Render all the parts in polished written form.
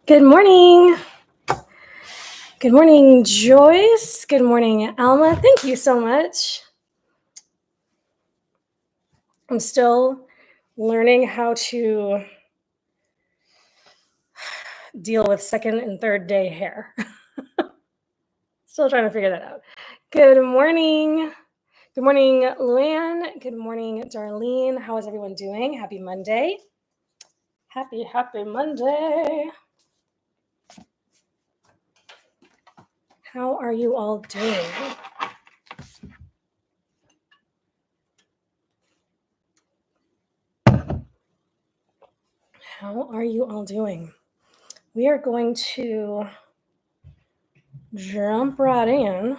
Good morning. Good morning, Joyce. Good morning, Alma. Thank you so much. I'm still learning how to deal with second and third day hair. Still trying to figure that out. Good morning. Good morning, Luann. Good morning, Darlene. How is everyone doing? Happy Monday. Happy Monday. How are you all doing? How are you all doing? We are going to jump right in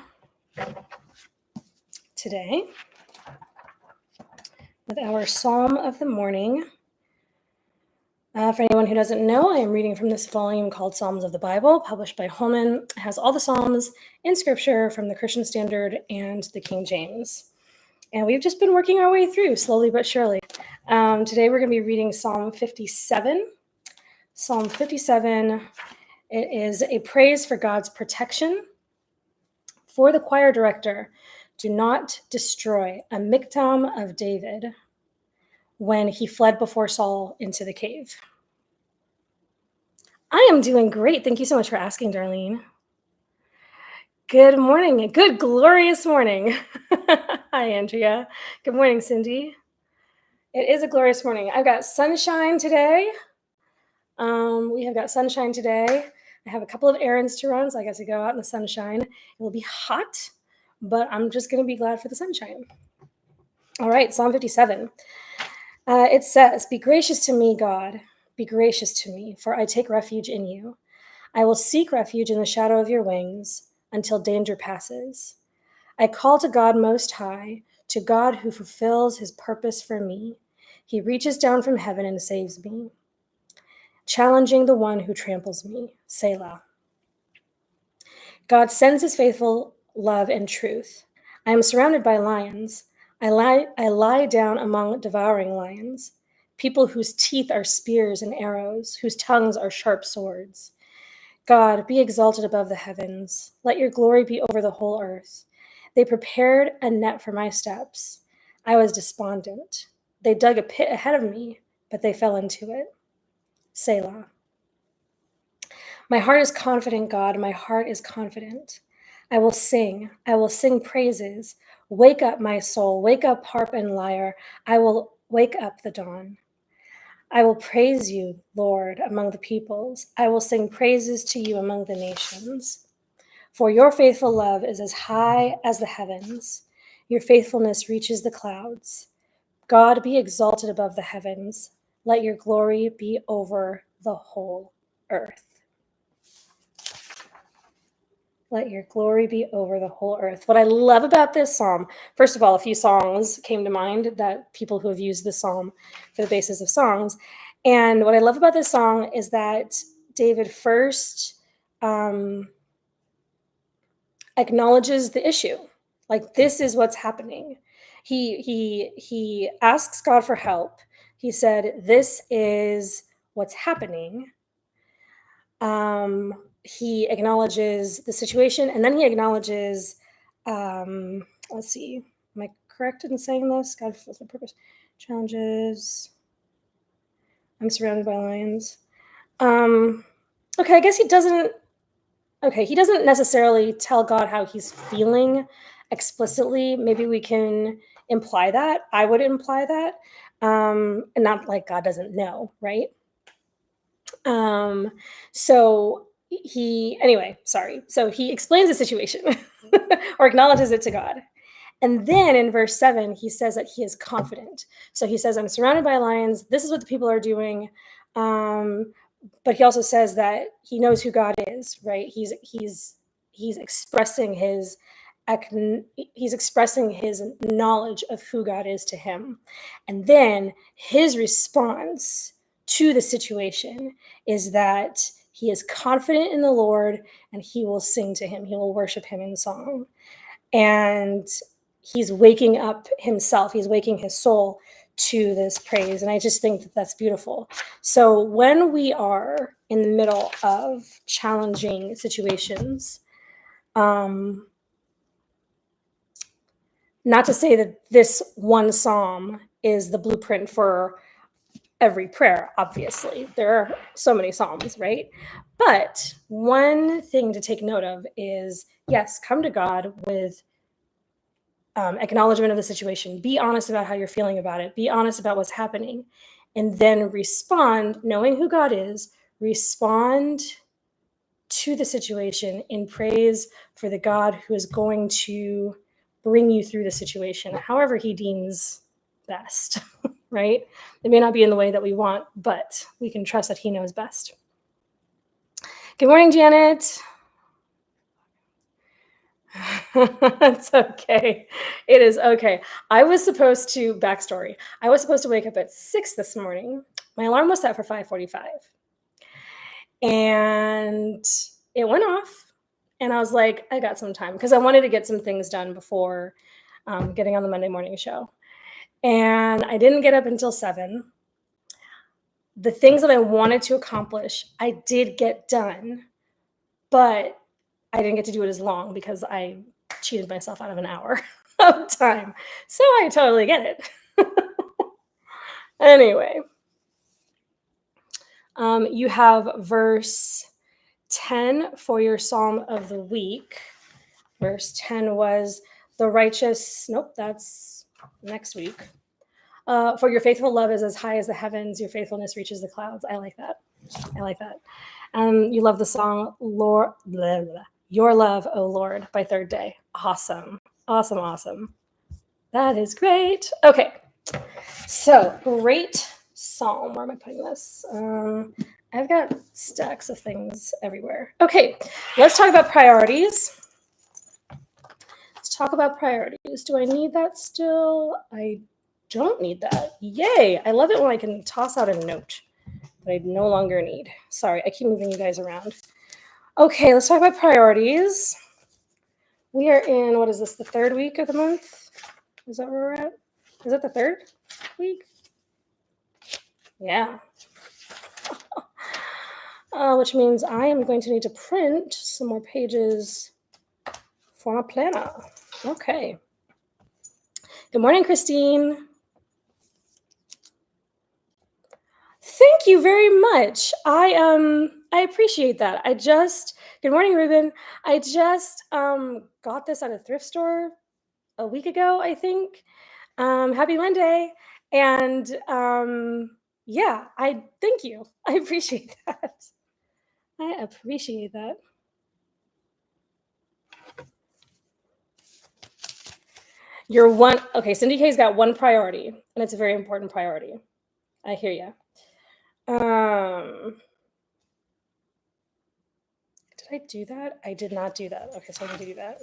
today with our Psalm of the morning. For anyone who doesn't know, I am reading from this volume called Psalms of the Bible, published by Holman. It has all the Psalms in Scripture from the Christian Standard and the King James. And we've just been working our way through, slowly but surely. Today we're going to be reading Psalm 57. Psalm 57, it is a praise for God's protection. For the choir director, do not destroy a miktam of David when he fled before Saul into the cave. I am doing great. Thank you so much for asking, Darlene. Good morning. Good, glorious morning. Hi, Andrea. Good morning, Cindy. It is a glorious morning. I've got sunshine today. We have got sunshine today. I have a couple of errands to run, so I got to go out in the sunshine. It will be hot, but I'm just going to be glad for the sunshine. All right, Psalm 57. It says, "Be gracious to me, God. Be gracious to me, for I take refuge in you. I will seek refuge in the shadow of your wings until danger passes. I call to God Most High, to God who fulfills his purpose for me. He reaches down from heaven and saves me, challenging the one who tramples me. Selah. God sends his faithful love and truth. I am surrounded by lions. I lie down among devouring lions, people whose teeth are spears and arrows, whose tongues are sharp swords. God, be exalted above the heavens. Let your glory be over the whole earth. They prepared a net for my steps. I was despondent. They dug a pit ahead of me, but they fell into it. Selah. My heart is confident, God. My heart is confident. I will sing praises. Wake up, my soul. Wake up, harp and lyre. I will wake up the dawn. I will praise you, Lord, among the peoples. I will sing praises to you among the nations. For your faithful love is as high as the heavens. Your faithfulness reaches the clouds. God, be exalted above the heavens. Let your glory be over the whole earth. Let your glory be over the whole earth. What I love about this psalm, first of all, a few songs came to mind that people who have used this psalm for the basis of songs. And what I love about this song is that David first acknowledges the issue. Like, this is what's happening. He asks God for help. He said, this is what's happening. He acknowledges the situation, and then he acknowledges, let's see, am I correct in saying this? God fulfills my purpose. Challenges. I'm surrounded by lions. Okay, I guess he doesn't necessarily tell God how he's feeling explicitly. Maybe we can imply that. I would imply that. And not like God doesn't know, right? So he explains the situation or acknowledges it to God. And then in verse 7, he says that he is confident. So he says, I'm surrounded by lions. This is what the people are doing. But he also says that he knows who God is, right? He's expressing his knowledge of who God is to him. And then his response to the situation is that he is confident in the Lord and he will sing to him. He will worship him in song. And he's waking up himself. He's waking his soul to this praise. And I just think that that's beautiful. So when we are in the middle of challenging situations, not to say that this one psalm is the blueprint for every prayer, obviously. There are so many psalms, right? But one thing to take note of is, yes, come to God with acknowledgement of the situation. Be honest about how you're feeling about it. Be honest about what's happening. And then respond, knowing who God is, respond to the situation in praise for the God who is going to bring you through the situation, however he deems best, right? It may not be in the way that we want, but we can trust that he knows best. Good morning, Janet. It's okay. It is okay. Backstory. I was supposed to wake up at 6 this morning. My alarm was set for 5:45. And it went off. And I was like, I got some time because I wanted to get some things done before getting on the Monday morning show. And I didn't get up until 7. The things that I wanted to accomplish, I did get done, but I didn't get to do it as long because I cheated myself out of an hour of time. So I totally get it. Anyway, you have verse 10 for your psalm of the week. Verse 10 was the righteous. Nope, that's next week. For your faithful love is as high as the heavens. Your faithfulness reaches the clouds. I like that. You love the song, Lord, blah, blah, blah. Your Love, O Lord, by Third Day. Awesome. That is great. Okay. So great psalm. Where am I putting this? I've got stacks of things everywhere. Okay. Let's talk about priorities. Do I need that still? I don't need that. Yay. I love it when I can toss out a note that I no longer need. Sorry, I keep moving you guys around. Okay, let's talk about priorities. We are in, what is this, the 3rd week of the month? Is that where we're at? Is it the 3rd week? Yeah. Which means I am going to need to print some more pages for my planner. Okay. Good morning, Christine. Thank you very much. I appreciate that. Good morning, Ruben. I just got this at a thrift store a week ago, I think. Happy Monday. And yeah, I thank you. I appreciate that. Cindy K's got one priority, and it's a very important priority. I hear you. Did I do that? I did not do that. Okay, so I need to do that.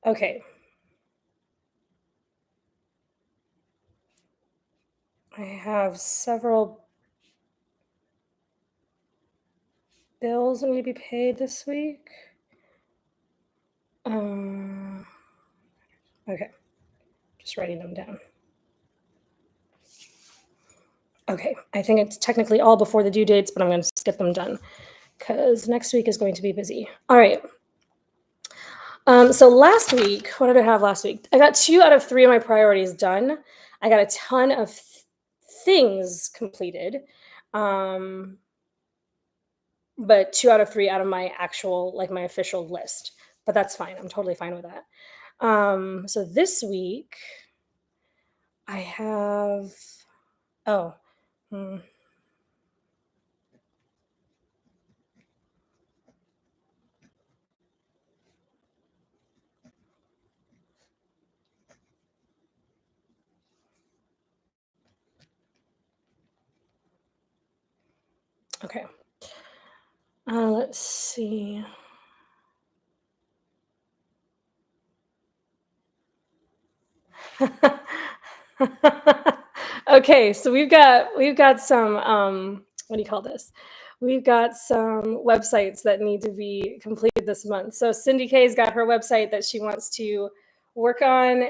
Okay. I have several bills that need to be paid this week. Okay. Just writing them down. Okay, I think it's technically all before the due dates, but I'm going to skip them done because next week is going to be busy. All right. So last week, what did I have last week? I got 2 out of 3 of my priorities done. I got a ton of things completed, but 2 out of 3 out of my actual, like my official list. But that's fine. I'm totally fine with that. So this week, I have. Okay. Let's see. Okay, so we've got some what do you call this? we've got some websites that need to be completed this month. So Cindy K's got her website that she wants to work on.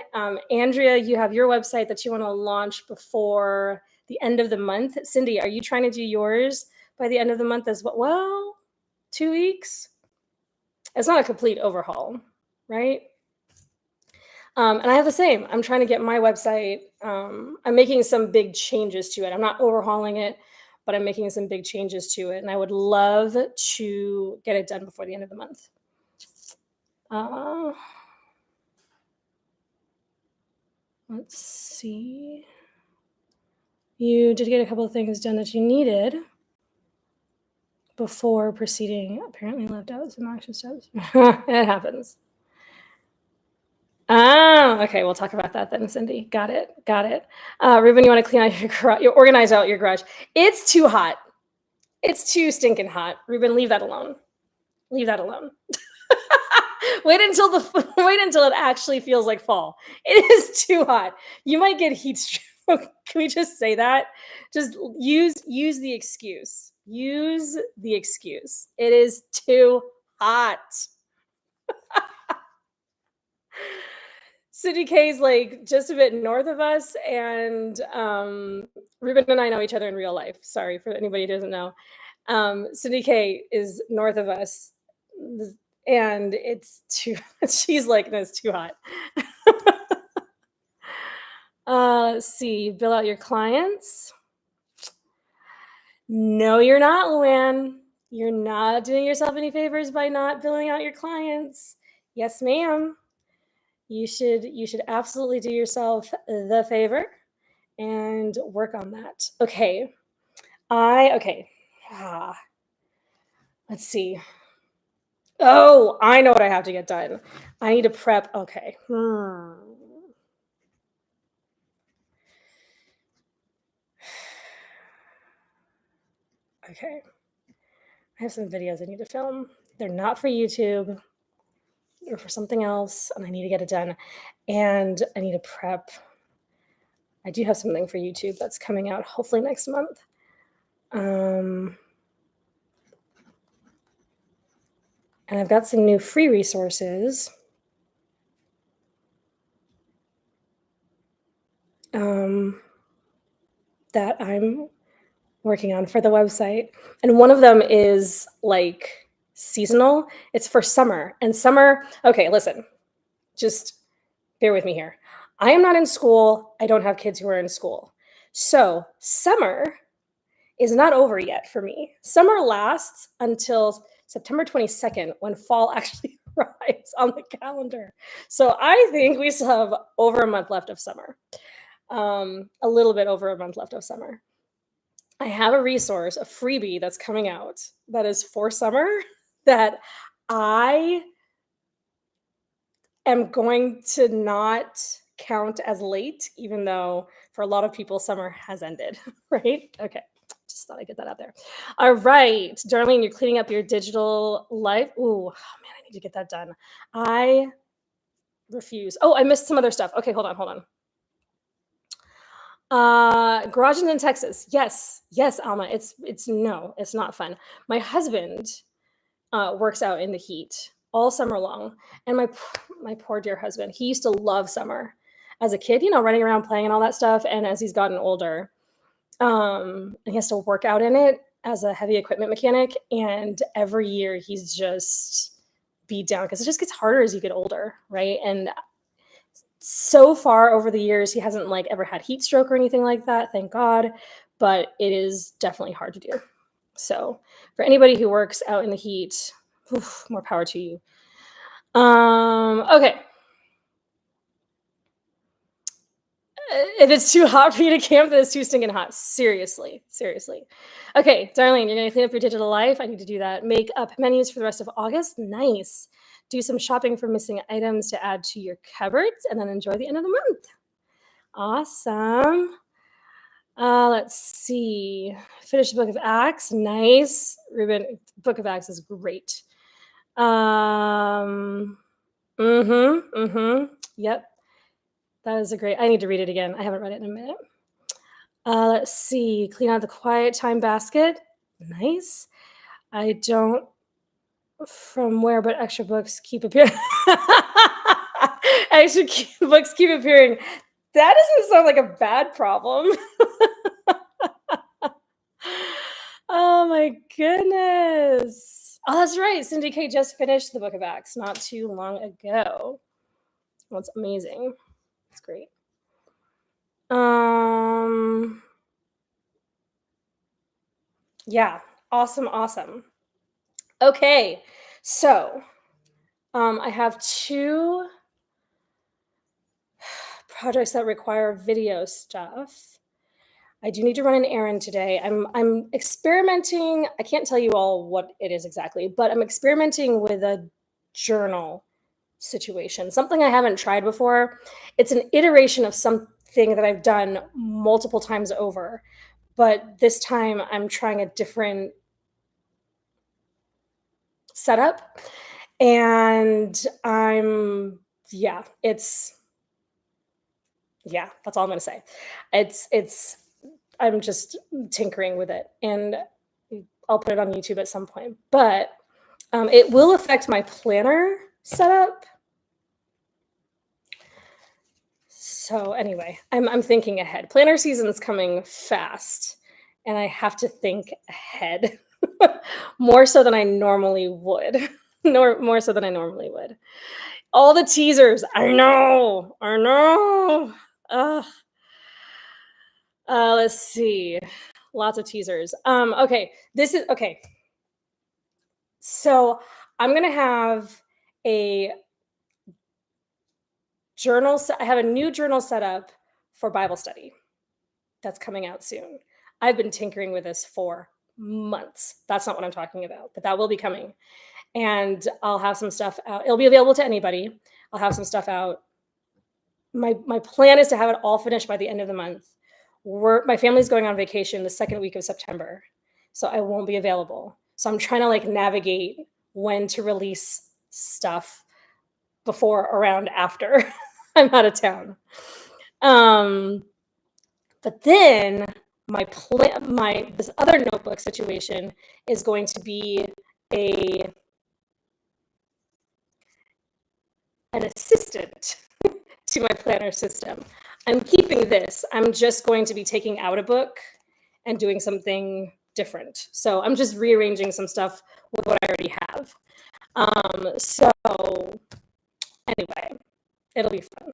Andrea, you have your website that you want to launch before the end of the month. Cindy, are you trying to do yours by the end of the month as well? Well, 2 weeks. It's not a complete overhaul, right? And I have the same. I'm trying to get my website. I'm making some big changes to it. I'm not overhauling it, but I'm making some big changes to it. And I would love to get it done before the end of the month. Let's see. You did get a couple of things done that you needed before proceeding. Apparently left out some action steps. It happens. Oh, okay. We'll talk about that then, Cindy. Got it. Ruben, you want to clean out your garage? You organize out your garage. It's too hot. It's too stinking hot. Ruben, leave that alone. Wait until it actually feels like fall. It is too hot. You might get heat stroke. Can we just say that? Just use the excuse. Use the excuse. It is too hot. Cindy K's like just a bit north of us, and Ruben and I know each other in real life. Sorry for anybody who doesn't know. Cindy K is north of us, and it's too. She's like, no, it's too hot. Let's see. Bill out your clients. No, you're not, Luann. You're not doing yourself any favors by not billing out your clients. Yes, ma'am. You should absolutely do yourself the favor and work on that. Okay. Let's see. Oh, I know what I have to get done. I need to prep. Okay. Okay. I have some videos I need to film. They're not for YouTube. They're for something else, and I need to get it done. And I need to prep. I do have something for YouTube that's coming out hopefully next month. And I've got some new free resources. That I'm working on for the website. And one of them is like seasonal. It's for summer. And summer, okay, listen, just bear with me here. I am not in school. I don't have kids who are in school. So summer is not over yet for me. Summer lasts until September 22nd when fall actually arrives on the calendar. So I think we still have over a month left of summer. A little bit over a month left of summer. I have a resource, a freebie that's coming out that is for summer that I am going to not count as late, even though for a lot of people, summer has ended, right? Okay. Just thought I'd get that out there. All right, Darlene, you're cleaning up your digital life. Ooh, man, I need to get that done. I refuse. Oh, I missed some other stuff. Okay, hold on. Garages in Texas. Yes, Alma. It's no, it's not fun. My husband works out in the heat all summer long, and my poor dear husband. He used to love summer as a kid, running around playing and all that stuff. And as he's gotten older, and he has to work out in it as a heavy equipment mechanic. And every year he's just beat down because it just gets harder as you get older, right? And so far over the years, he hasn't like ever had heat stroke or anything like that, thank God. But it is definitely hard to do. So for anybody who works out in the heat, more power to you. Okay. If it's too hot for you to camp, then it's too stinking hot. Seriously. Okay, Darlene, you're going to clean up your digital life. I need to do that. Make up menus for the rest of August. Nice. Do some shopping for missing items to add to your cupboards, and then enjoy the end of the month. Awesome. Let's see. Finish the Book of Acts. Nice. Ruben, Book of Acts is great. Yep. That is a great. I need to read it again. I haven't read it in a minute. Let's see. Clean out the quiet time basket. Nice. I don't from where, but extra books keep appearing. Books keep appearing. That doesn't sound like a bad problem. Oh my goodness. Oh, that's right. Cindy K just finished the Book of Acts not too long ago. That's amazing. That's great. Um, yeah, awesome. Okay, so I have two projects that require video stuff. I do need to run an errand today. I'm experimenting. I can't tell you all what it is exactly, but I'm experimenting with a journal situation, something I haven't tried before. It's an iteration of something that I've done multiple times over, but this time I'm trying a different setup. And that's all I'm gonna say. It's I'm just tinkering with it, and I'll put it on YouTube at some point. But it will affect my planner setup. So anyway, I'm thinking ahead. Planner season's coming fast, and I have to think ahead more so than I normally would. More so than I normally would. All the teasers. I know. Ugh. Let's see. Lots of teasers. Okay. Okay. So I'm gonna have a journal. I have a new journal set up for Bible study that's coming out soon. I've been tinkering with this for months. That's not what I'm talking about, but that will be coming. And I'll have some stuff out. It'll be available to anybody. I'll have some stuff out. My plan is to have it all finished by the end of the month. My family's going on vacation the second week of September, so I won't be available. So I'm trying to like navigate when to release stuff before, around, after I'm out of town. But then this other notebook situation is going to be an assistant to my planner system. I'm keeping this. I'm just going to be taking out a book and doing something different. So I'm just rearranging some stuff with what I already have. So anyway, it'll be fun.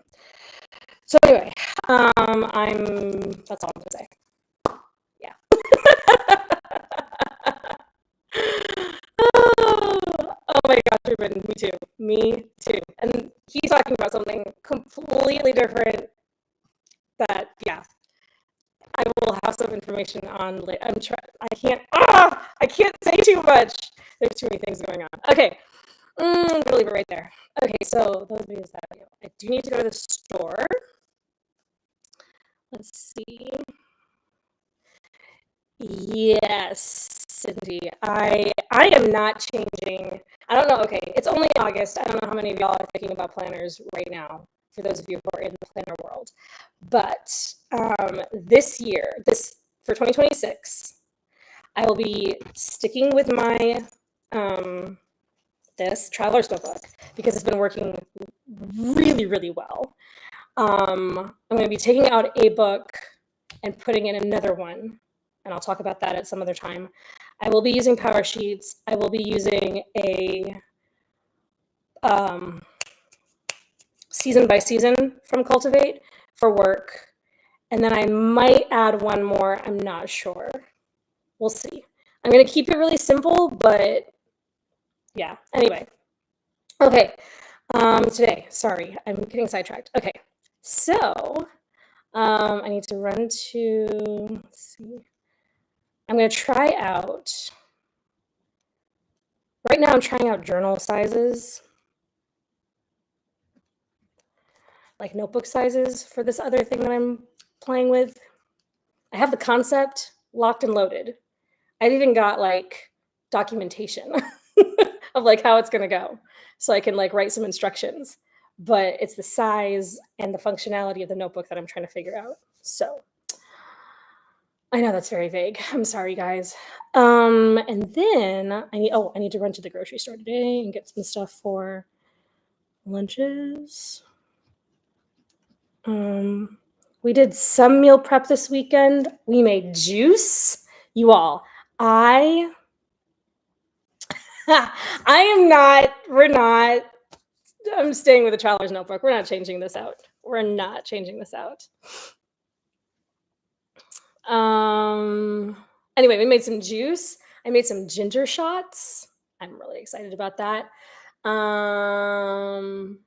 So anyway, that's all I'm gonna say. Yeah. Oh my gosh, Ruben, me too. And he's talking about something completely different that, yeah, I will have some information on later. I can't say too much. There's too many things going on. Okay, I'm gonna leave it right there. Okay, so those videos that video. I do need to go to the store. Let's see. Yes, Cindy. I am not changing. I don't know. Okay, it's only August. I don't know how many of y'all are thinking about planners right now. For those of you who are in the planner world, but this year, for 2026, I will be sticking with my this Traveler's Notebook because it's been working really well. I'm going to be taking out a book and putting in another one, and I'll talk about that at some other time. I will be using Power Sheets. I will be using a season by season from Cultivate for work, and then I might add one more. I'm not sure. We'll see. I'm going to keep it really simple, but yeah. Anyway. Okay. Today, sorry, I'm getting sidetracked. Okay. So, I need to run to, let's see. I'm going to try out, right now I'm trying out journal sizes, like notebook sizes for this other thing that I'm playing with. I have the concept locked and loaded. I've even got like documentation of like how it's going to go. So I can like write some instructions, but it's the size and the functionality of the notebook that I'm trying to figure out. So I know that's very vague. I'm sorry, guys. And then I need to run to the grocery store today and get some stuff for lunches. Um, we did some meal prep this weekend. We made juice. You all, I I am not, we're not, I'm staying with the traveler's notebook. We're not changing this out. We're not changing this out. Um, anyway, we made some juice. I made some ginger shots. I'm really excited about that. Um,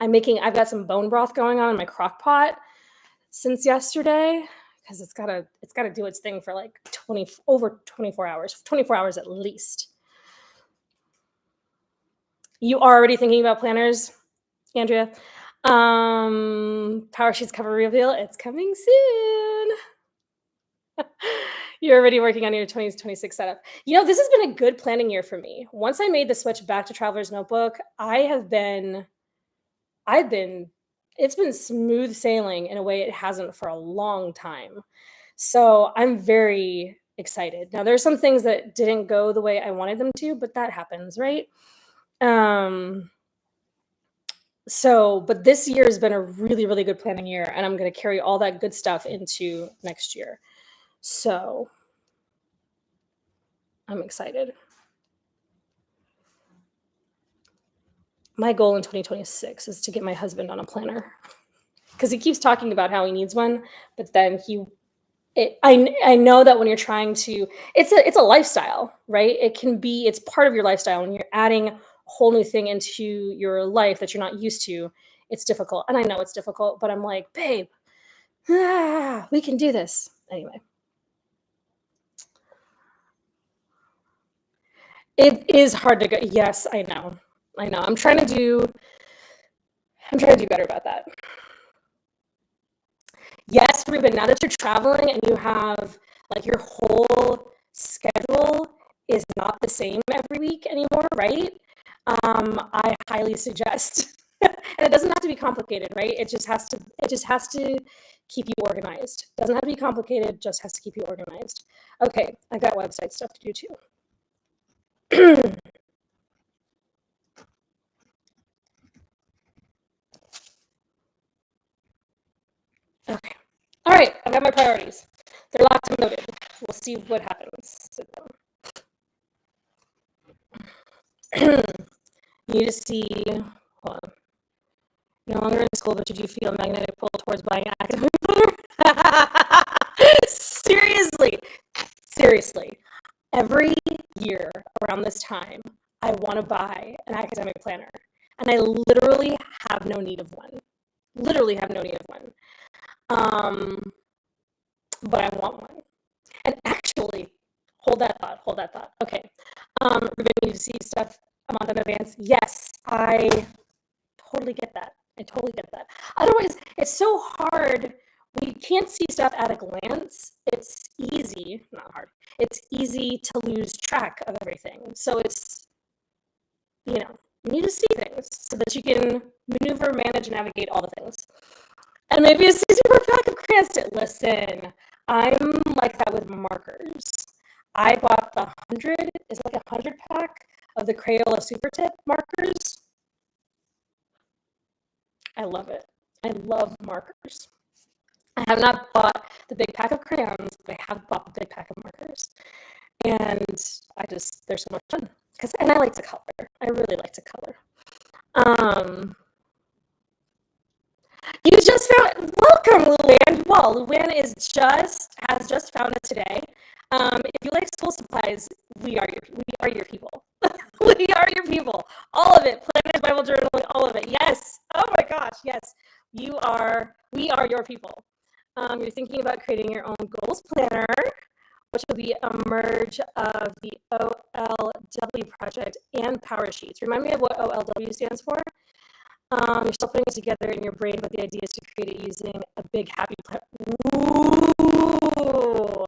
I've got some bone broth going on in my crock pot since yesterday because it's gotta do its thing for like 24 hours, 24 hours at least. You are already thinking about planners, Andrea? Power Sheets cover reveal, it's coming soon. You're already working on your 2026 setup. This has been a good planning year for me. Once I made the switch back to Traveler's Notebook, I've been it's been smooth sailing in a way it hasn't for a long time. So I'm very excited. Now there's some things that didn't go the way I wanted them to, but that happens, right? Um, but this year has been a really, really good planning year, and I'm going to carry all that good stuff into next year. So I'm excited. My goal in 2026 is to get my husband on a planner because he keeps talking about how he needs one, but then I know that when you're trying to, it's a lifestyle, right? It's part of your lifestyle. When you're adding a whole new thing into your life that you're not used to, it's difficult. And I know it's difficult, but I'm like, babe, we can do this. Anyway, it is hard to go. Yes, I know. I know. I'm trying to do better about that. Yes, Ruben, now that you're traveling and you have like your whole schedule is not the same every week anymore, right? I highly suggest, and it doesn't have to be complicated, right? It just has to keep you organized. Doesn't have to be complicated, just has to keep you organized. Okay, I've got website stuff to do too. Okay. All right, I've got my priorities. They're locked and loaded. We'll see what happens. You need to see. Hold on. No longer in school, but did you feel a magnetic pull towards buying academic planner? Seriously, seriously. Every year around this time, I want to buy an academic planner, and I literally have no need of one. Literally have no need of one. But I want one. And actually, hold that thought. Hold that thought. Okay. We're going to see stuff a month in advance. Yes, I totally get that. I totally get that. Otherwise, it's so hard. We can't see stuff at a glance. It's easy, not hard. It's easy to lose track of everything. So you need to see things so that you can maneuver, manage, and navigate all the things. And maybe a 64 pack of crayons. Listen, I'm like that with markers. I bought the 100, it's like 100 pack of the Crayola Super Tip markers. I love it. I love markers. I have not bought the big pack of crayons, but I have bought the big pack of markers. And they're so much fun. And I like to color. I really like to color. You just found, welcome, Luann. Well, Luann has just found us today. If you like school supplies, we are your people. We are your people. All of it. Planners, Bible journaling, all of it. Yes. Oh my gosh. Yes. We are your people. You're thinking about creating your own goals planner, which will be a merge of the OLW project and Power Sheets. Remind me of what OLW stands for? You're still putting it together in your brain, but the idea is to create it using a big happy plan. Ooh,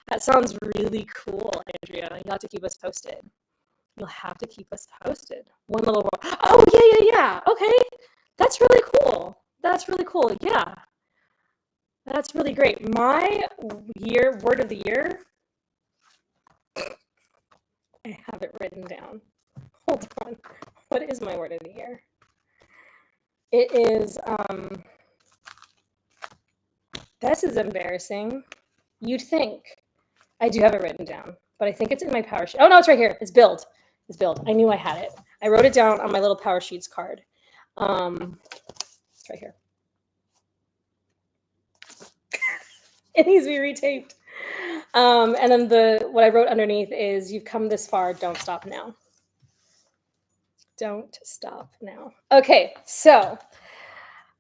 that sounds really cool, Andrea. You'll have to keep us posted. You'll have to keep us posted. One little world. Oh, yeah. Okay. That's really cool. Yeah. That's really great. My word of the year, I have it written down. Hold on. What is my word of the year? It is, this is embarrassing. You'd think. I do have it written down, but I think it's in my power sheet. Oh no, it's right here. It's build. It's build. I knew I had it. I wrote it down on my little power sheets card. It's right here. It needs to be retaped. And then what I wrote underneath is, "You've come this far, don't stop now." Don't stop now. Okay, so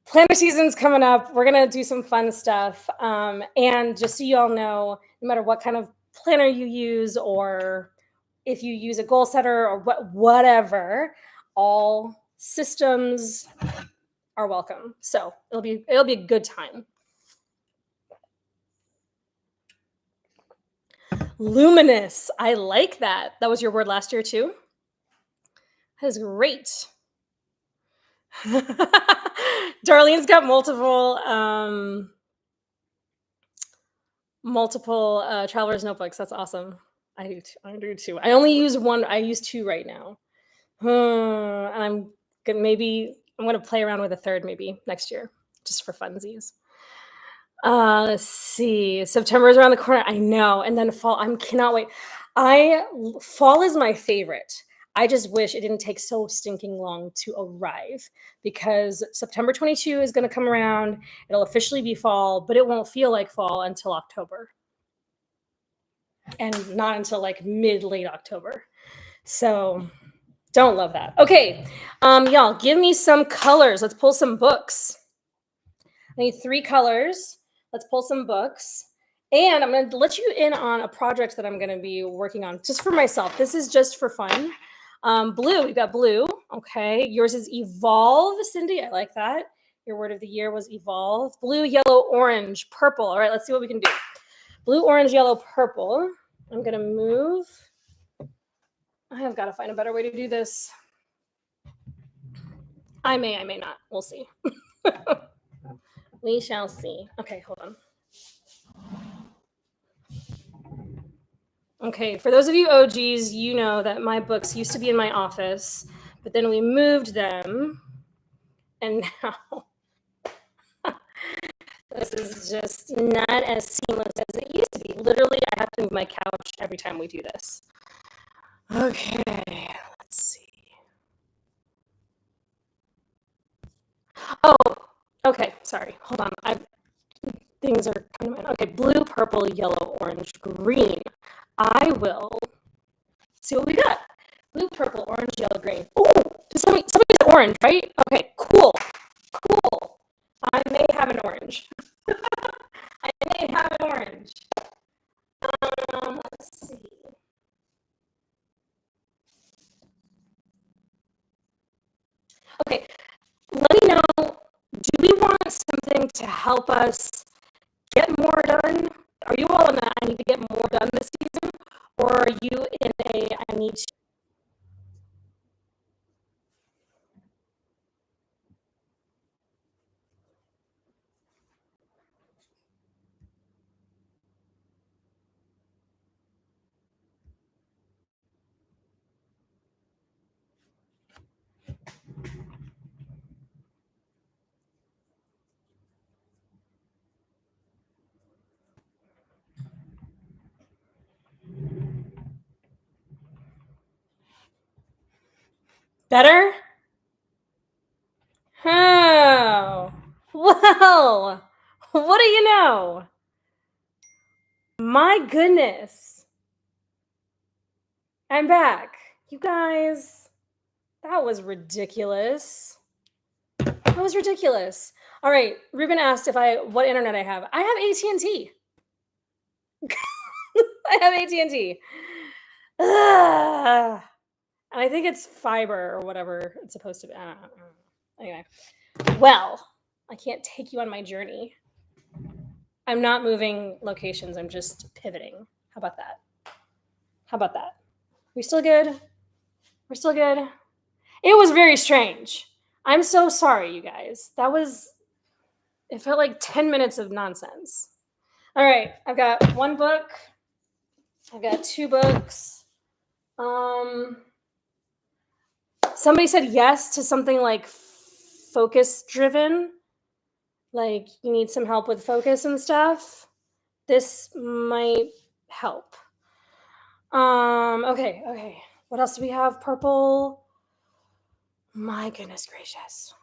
planner season's coming up. We're gonna do some fun stuff. And just so you all know, no matter what kind of planner you use, or if you use a goal setter or whatever, all systems are welcome. So it'll be a good time. Luminous. I like that. That was your word last year too? That is great. Darlene's got multiple traveler's notebooks. That's awesome. I do too. I only use one. I use two right now. And I'm gonna play around with a third maybe next year, just for funsies. Let's see. September is around the corner. I know. And then fall. I cannot wait. Fall is my favorite. I just wish it didn't take so stinking long to arrive, because September 22 is going to come around. It'll officially be fall, but it won't feel like fall until October. And not until like late October. So don't love that. Okay. Y'all, give me some colors. Let's pull some books. I need 3 colors. Let's pull some books. And I'm going to let you in on a project that I'm going to be working on just for myself. This is just for fun. Blue, we've got blue. Okay. Yours is evolve, Cindy. I like that. Your word of the year was evolve. Blue, yellow, orange, purple. All right, let's see what we can do. Blue, orange, yellow, purple. I'm going to move. I have got to find a better way to do this. I may not. We'll see. We shall see. Okay, hold on. Okay, for those of you OGs, you know that my books used to be in my office, but then we moved them, and now this is just not as seamless as it used to be. Literally, I have to move my couch every time we do this. Okay, let's see. Oh, okay, sorry. Hold on. Things are kind of okay. Blue, purple, yellow, orange, green. I will see what we got. Blue, purple, orange, yellow, green. Oh, somebody said orange, right? Okay, cool. I may have an orange. Let's see. Okay, let me know. Do we want something to help us get more done? Are you all in a I need to get more done this season? Or are you in a I need to? Better? Oh, well, what do you know? My goodness. I'm back. You guys, that was ridiculous. All right, Ruben asked what internet I have. I have AT&T. I have AT&T. And I think it's fiber or whatever it's supposed to be. Anyway, well, I can't take you on my journey. I'm not moving locations. I'm just pivoting. How about that? We still good? We're still good? It was very strange. I'm so sorry, you guys. It felt like 10 minutes of nonsense. All right, I've got one book. I've got two books. Somebody said yes to something like focus driven, like you need some help with focus and stuff. This might help. Okay. What else do we have? Purple. My goodness gracious.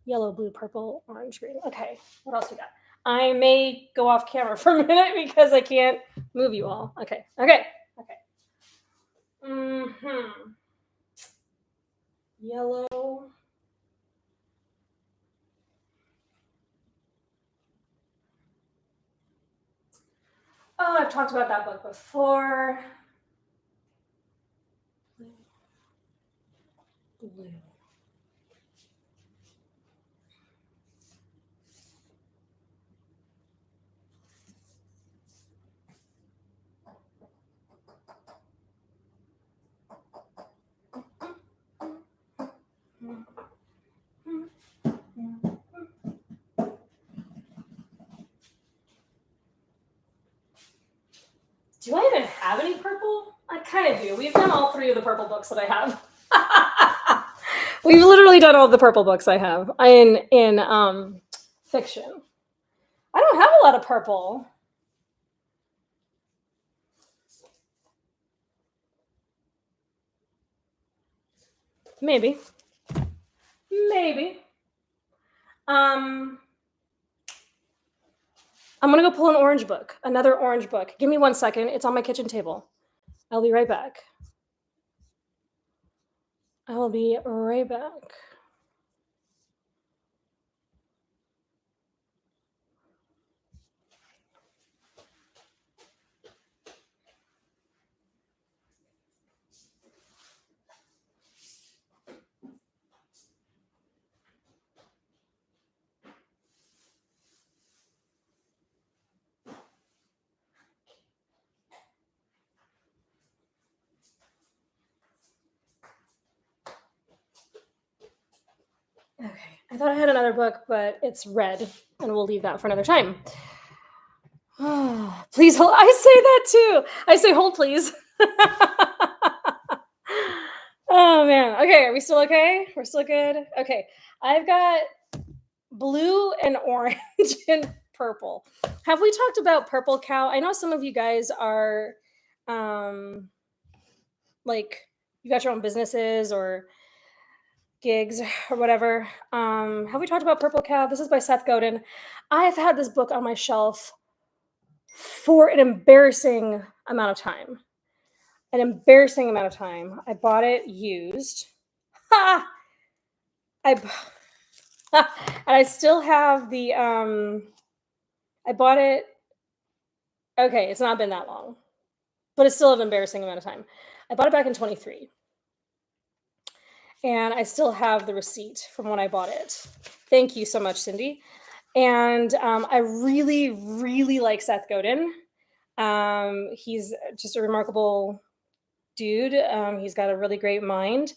Yellow, blue, purple, orange, green. Okay, what else we got? I may go off camera for a minute because I can't move you all. Okay. Yellow. Oh, I've talked about that book before. Blue. Do I even have any purple? I kind of do. We've done all three of the purple books that I have. We've literally done all the purple books I have in fiction. I don't have a lot of purple. Maybe. I'm gonna go pull an orange book, another orange book. Give me 1 second. It's on my kitchen table. I'll be right back. Okay, I thought I had another book, but it's red, and we'll leave that for another time. Please hold. I say that too. I say hold, please. Oh man. Okay, are we still okay? We're still good. Okay, I've got blue and orange and purple. Have we talked about Purple Cow? I know some of you guys are, like, you got your own businesses or gigs or whatever. Have we talked about Purple Cow? This is by Seth Godin. I've had this book on my shelf for an embarrassing amount of time. I bought it used. Ha! And I still have the I bought it. Okay, it's not been that long, but it's still an embarrassing amount of time. I bought it back in 23. And I still have the receipt from when I bought it. Thank you so much, Cindy. And I really, really like Seth Godin. He's just a remarkable dude. He's got a really great mind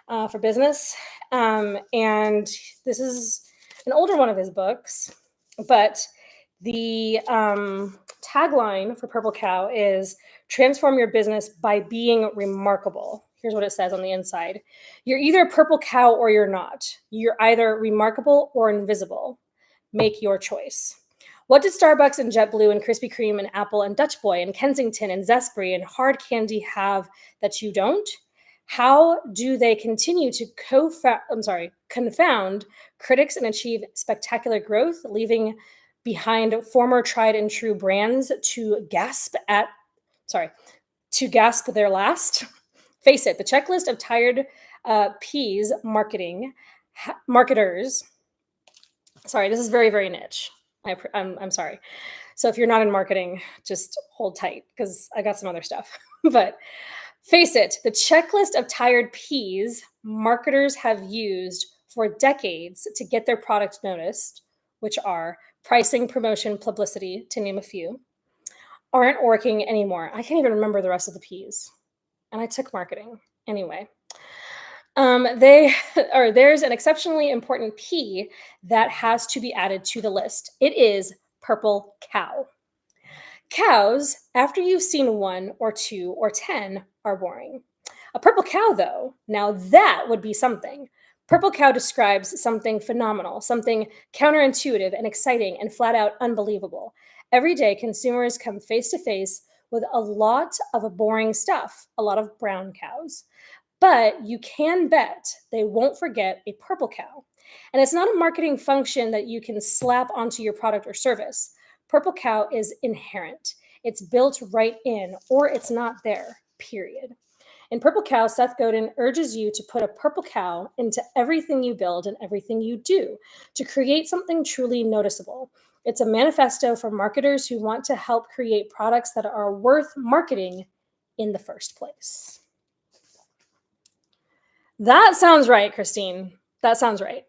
for business. And this is an older one of his books, but the tagline for Purple Cow is transform your business by being remarkable. Here's what it says on the inside. You're either a purple cow or you're not. You're either remarkable or invisible. Make your choice. What did Starbucks and JetBlue and Krispy Kreme and Apple and Dutch Boy and Kensington and Zespri and Hard Candy have that you don't? How do they continue to confound critics and achieve spectacular growth, leaving behind former tried and true brands to gasp their last? Face it, the checklist of tired peas marketers. Sorry, this is very, very niche. I'm sorry. So if you're not in marketing, just hold tight because I got some other stuff. But face it, the checklist of tired peas marketers have used for decades to get their product noticed, which are pricing, promotion, publicity, to name a few, aren't working anymore. I can't even remember the rest of the P's. And I took marketing anyway. They or there's an exceptionally important P that has to be added to the list. It is purple cow. Cows, after you've seen one or two or 10, are boring. A purple cow, though, now that would be something. Purple cow describes something phenomenal, something counterintuitive and exciting and flat out unbelievable. Every day, consumers come face to face with a lot of boring stuff, a lot of brown cows. But you can bet they won't forget a purple cow. And it's not a marketing function that you can slap onto your product or service. Purple cow is inherent, it's built right in, or it's not there, period. In Purple Cow, Seth Godin urges you to put a purple cow into everything you build and everything you do to create something truly noticeable. It's a manifesto for marketers who want to help create products that are worth marketing in the first place. That sounds right, Christine. That sounds right.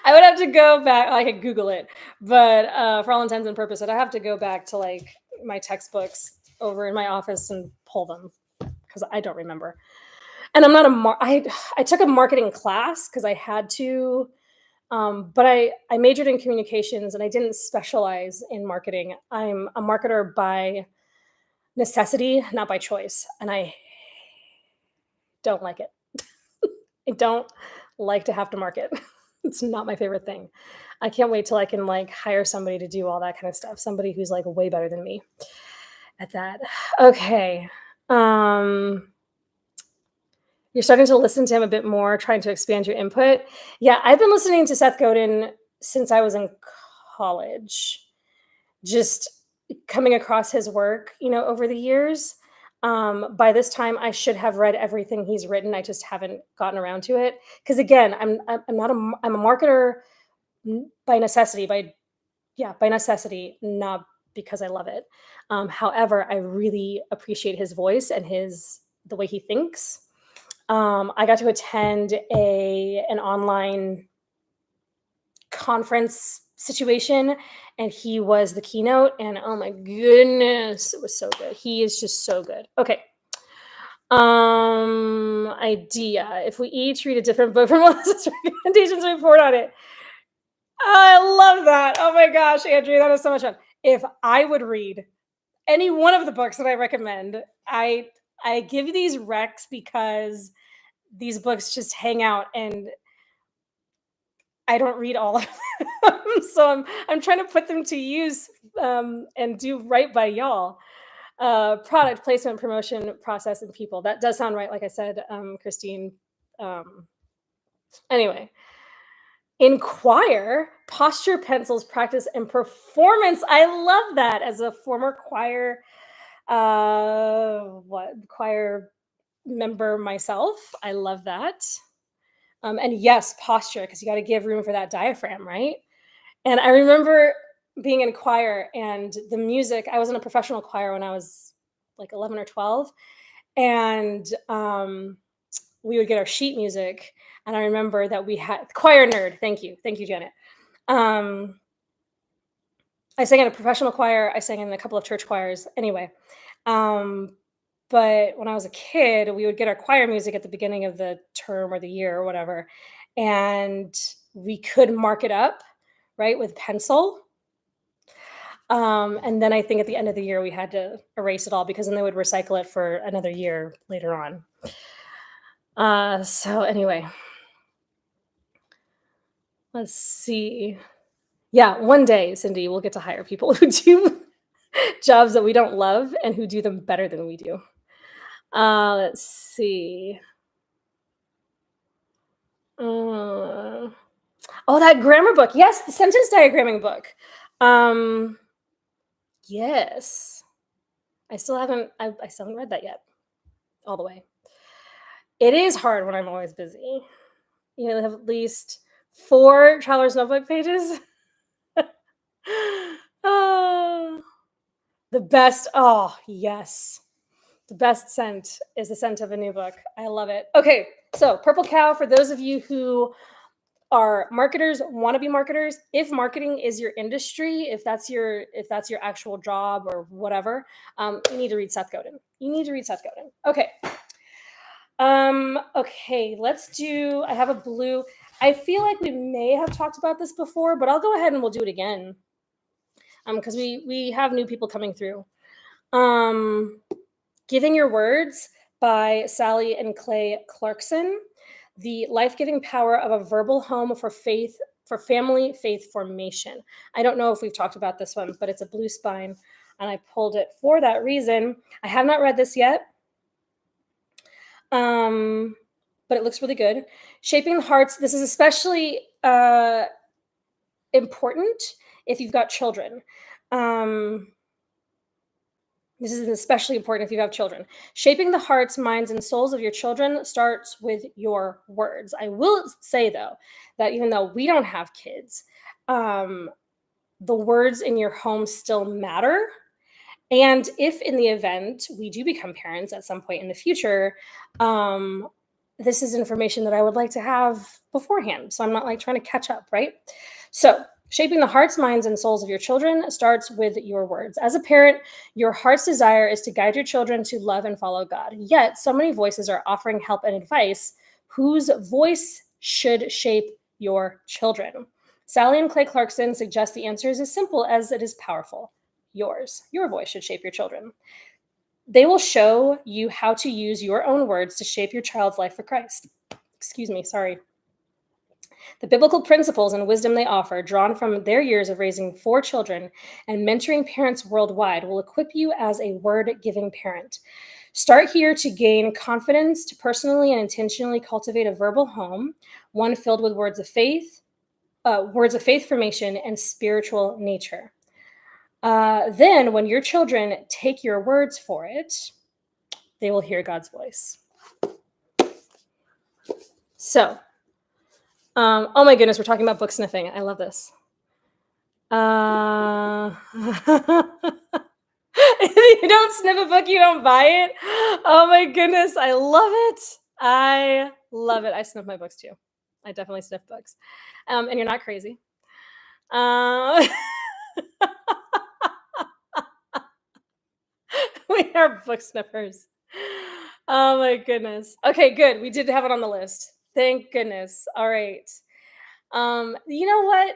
I would have to go back. I could Google it, but for all intents and purposes, I'd have to go back to like my textbooks over in my office and pull them because I don't remember. And I'm not I took a marketing class because I had to, but I majored in communications and I didn't specialize in marketing. I'm a marketer by necessity, not by choice, and I don't like it. I don't like to have to market. It's not my favorite thing. I can't wait till I can like hire somebody to do all that kind of stuff. Somebody who's like way better than me at that. Okay. You're starting to listen to him a bit more, trying to expand your input. Yeah, I've been listening to Seth Godin since I was in college. Just coming across his work, over the years. By this time, I should have read everything he's written. I just haven't gotten around to it. Because again, I'm a marketer by necessity. By necessity, not because I love it. However, I really appreciate his voice and the way he thinks. I got to attend an online conference situation and he was the keynote and oh my goodness, it was so good. He is just so good. Okay. Idea. If we each read a different book from Melissa's recommendations, report on it. I love that. Oh my gosh, Andrea, that is so much fun. If I would read any one of the books that I recommend, I give you these recs because these books just hang out and I don't read all of them. So I'm trying to put them to use and do right by y'all. Product placement, promotion, process, and people. That does sound right, like I said, Christine. Anyway, inquire, posture, pencils, practice, and performance. I love that as a former choir choir member myself. I love that. And yes, posture, because you got to give room for that diaphragm, right? And I remember being in choir and the music. I was in a professional choir when I was like 11 or 12, and we would get our sheet music. And I remember that we had choir nerd. Thank you, Janet. I sang in a professional choir. I sang in a couple of church choirs. Anyway, but when I was a kid, we would get our choir music at the beginning of the term or the year or whatever, and we could mark it up, right, with pencil. And then I think at the end of the year, we had to erase it all because then they would recycle it for another year later on. So anyway, let's see. Yeah, one day, Cindy, we'll get to hire people who do jobs that we don't love and who do them better than we do. Let's see. Oh, that grammar book. Yes, the sentence diagramming book. Yes. I still haven't read that yet all the way. It is hard when I'm always busy. You have at least 4 Traveler's Notebook pages. The best. Oh, yes. The best scent is the scent of a new book. I love it. Okay, so Purple Cow, for those of you who are marketers, want to be marketers, if marketing is your industry, if that's your actual job or whatever, you need to read Seth Godin. Okay. Okay, I have a blue. I feel like we may have talked about this before, but I'll go ahead and we'll do it again. Because we have new people coming through. Um, Giving Your Words by Sally and Clay Clarkson. The life-giving power of a verbal home for family faith formation. I don't know if we've talked about this one, but it's a blue spine, and I pulled it for that reason. I have not read this yet. But it looks really good. Shaping the Hearts. This is especially important if you've got children. This is especially important if you have children. Shaping the hearts, minds, and souls of your children starts with your words. I will say, though, that even though we don't have kids, the words in your home still matter. And if in the event we do become parents at some point in the future, this is information that I would like to have beforehand. So I'm not like trying to catch up, right? So shaping the hearts, minds, and souls of your children starts with your words. As a parent, your heart's desire is to guide your children to love and follow God. Yet so many voices are offering help and advice. Whose voice should shape your children? Sally and Clay Clarkson suggest the answer is as simple as it is powerful. Yours. Your voice should shape your children. They will show you how to use your own words to shape your child's life for Christ. Excuse me, sorry. The biblical principles and wisdom they offer, drawn from their years of raising 4 children and mentoring parents worldwide, will equip you as a word-giving parent. Start here to gain confidence to personally and intentionally cultivate a verbal home, one filled with words of faith formation, and spiritual nature. Then, when your children take your words for it, they will hear God's voice. So, oh my goodness, we're talking about book sniffing. I love this. If you don't sniff a book, you don't buy it. Oh my goodness, I love it. I love it. I sniff my books too. I definitely sniff books. And you're not crazy. We are book sniffers. Oh my goodness. Okay, good. We did have it on the list. Thank goodness. All right. You know what?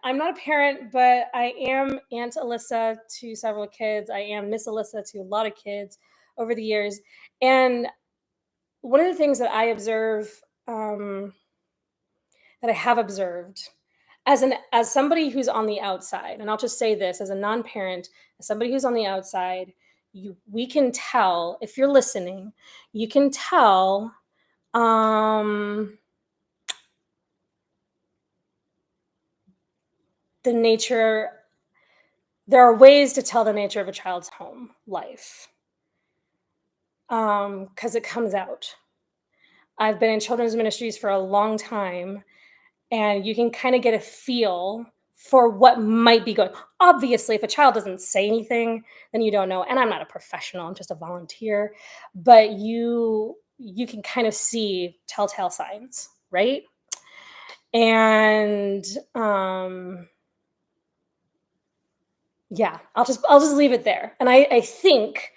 I'm not a parent, but I am Aunt Alyssa to several kids. I am Miss Alyssa to a lot of kids over the years. And one of the things that I have observed as somebody who's on the outside, and I'll just say this as a non-parent, as somebody who's on the outside, we can tell if you're listening, you can tell the nature. There are ways to tell the nature of a child's home life because it comes out. I've been in children's ministries for a long time, and you can kind of get a feel for what might be going. Obviously, if a child doesn't say anything, then you don't know. And I'm not a professional; I'm just a volunteer. But you can kind of see telltale signs, right? And yeah, I'll just leave it there. And I think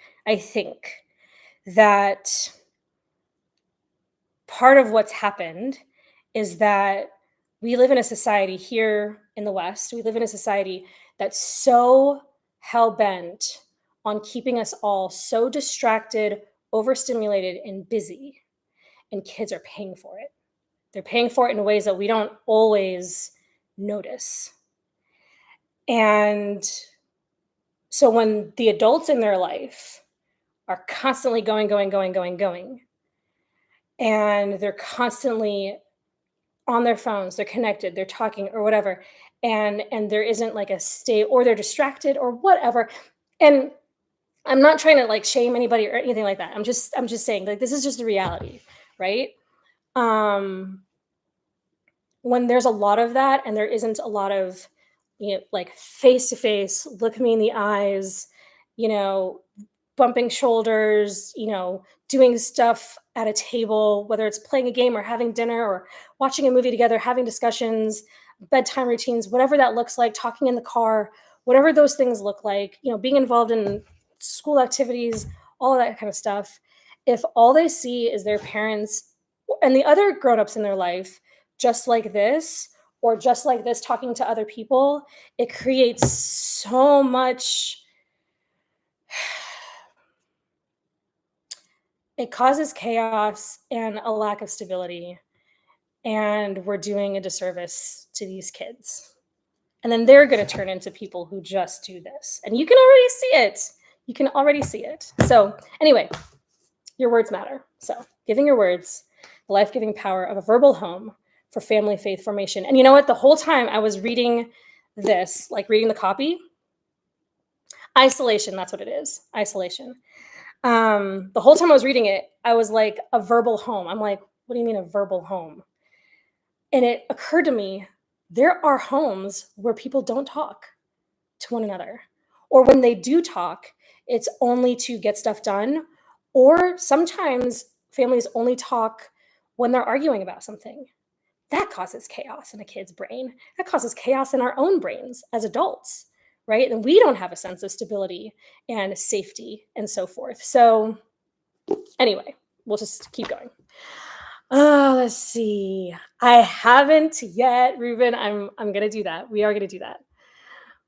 that part of what's happened is that we live in a society here in the West. We live in a society that's so hell bent on keeping us all so distracted, overstimulated, and busy. And kids are paying for it. They're paying for it in ways that we don't always notice. And so when the adults in their life are constantly going, and they're constantly on their phones, they're connected, they're talking or whatever, and there isn't like a stay, or they're distracted or whatever. And I'm not trying to like shame anybody or anything like that. I'm just saying, like, this is just the reality, right? When there's a lot of that and there isn't a lot of, like face to face, look me in the eyes, bumping shoulders, doing stuff at a table, whether it's playing a game or having dinner or watching a movie together, having discussions, bedtime routines, whatever that looks like, talking in the car, whatever those things look like, being involved in school activities, all of that kind of stuff. if all they see is their parents and the other grown-ups in their life just like this, or just like this talking to other people, it creates so much, it causes chaos and a lack of stability, and we're doing a disservice to these kids. And then they're going to turn into people who just do this. And you can already see it. You can already see it. So, anyway, your words matter. So, giving your words the life-giving power of a verbal home for family faith formation. And you know what? The whole time I was reading this, like reading the copy, isolation, that's what it is. Isolation. The whole time I was reading it, I was like, a verbal home. I'm like, what do you mean a verbal home? And it occurred to me, there are homes where people don't talk to one another. Or when they do talk, it's only to get stuff done. Or sometimes families only talk when they're arguing about something. That causes chaos in a kid's brain. That causes chaos in our own brains as adults, right? And we don't have a sense of stability and safety and so forth. So, anyway, we'll just keep going. Let's see. I haven't yet, Ruben. I'm gonna do that. We are gonna do that.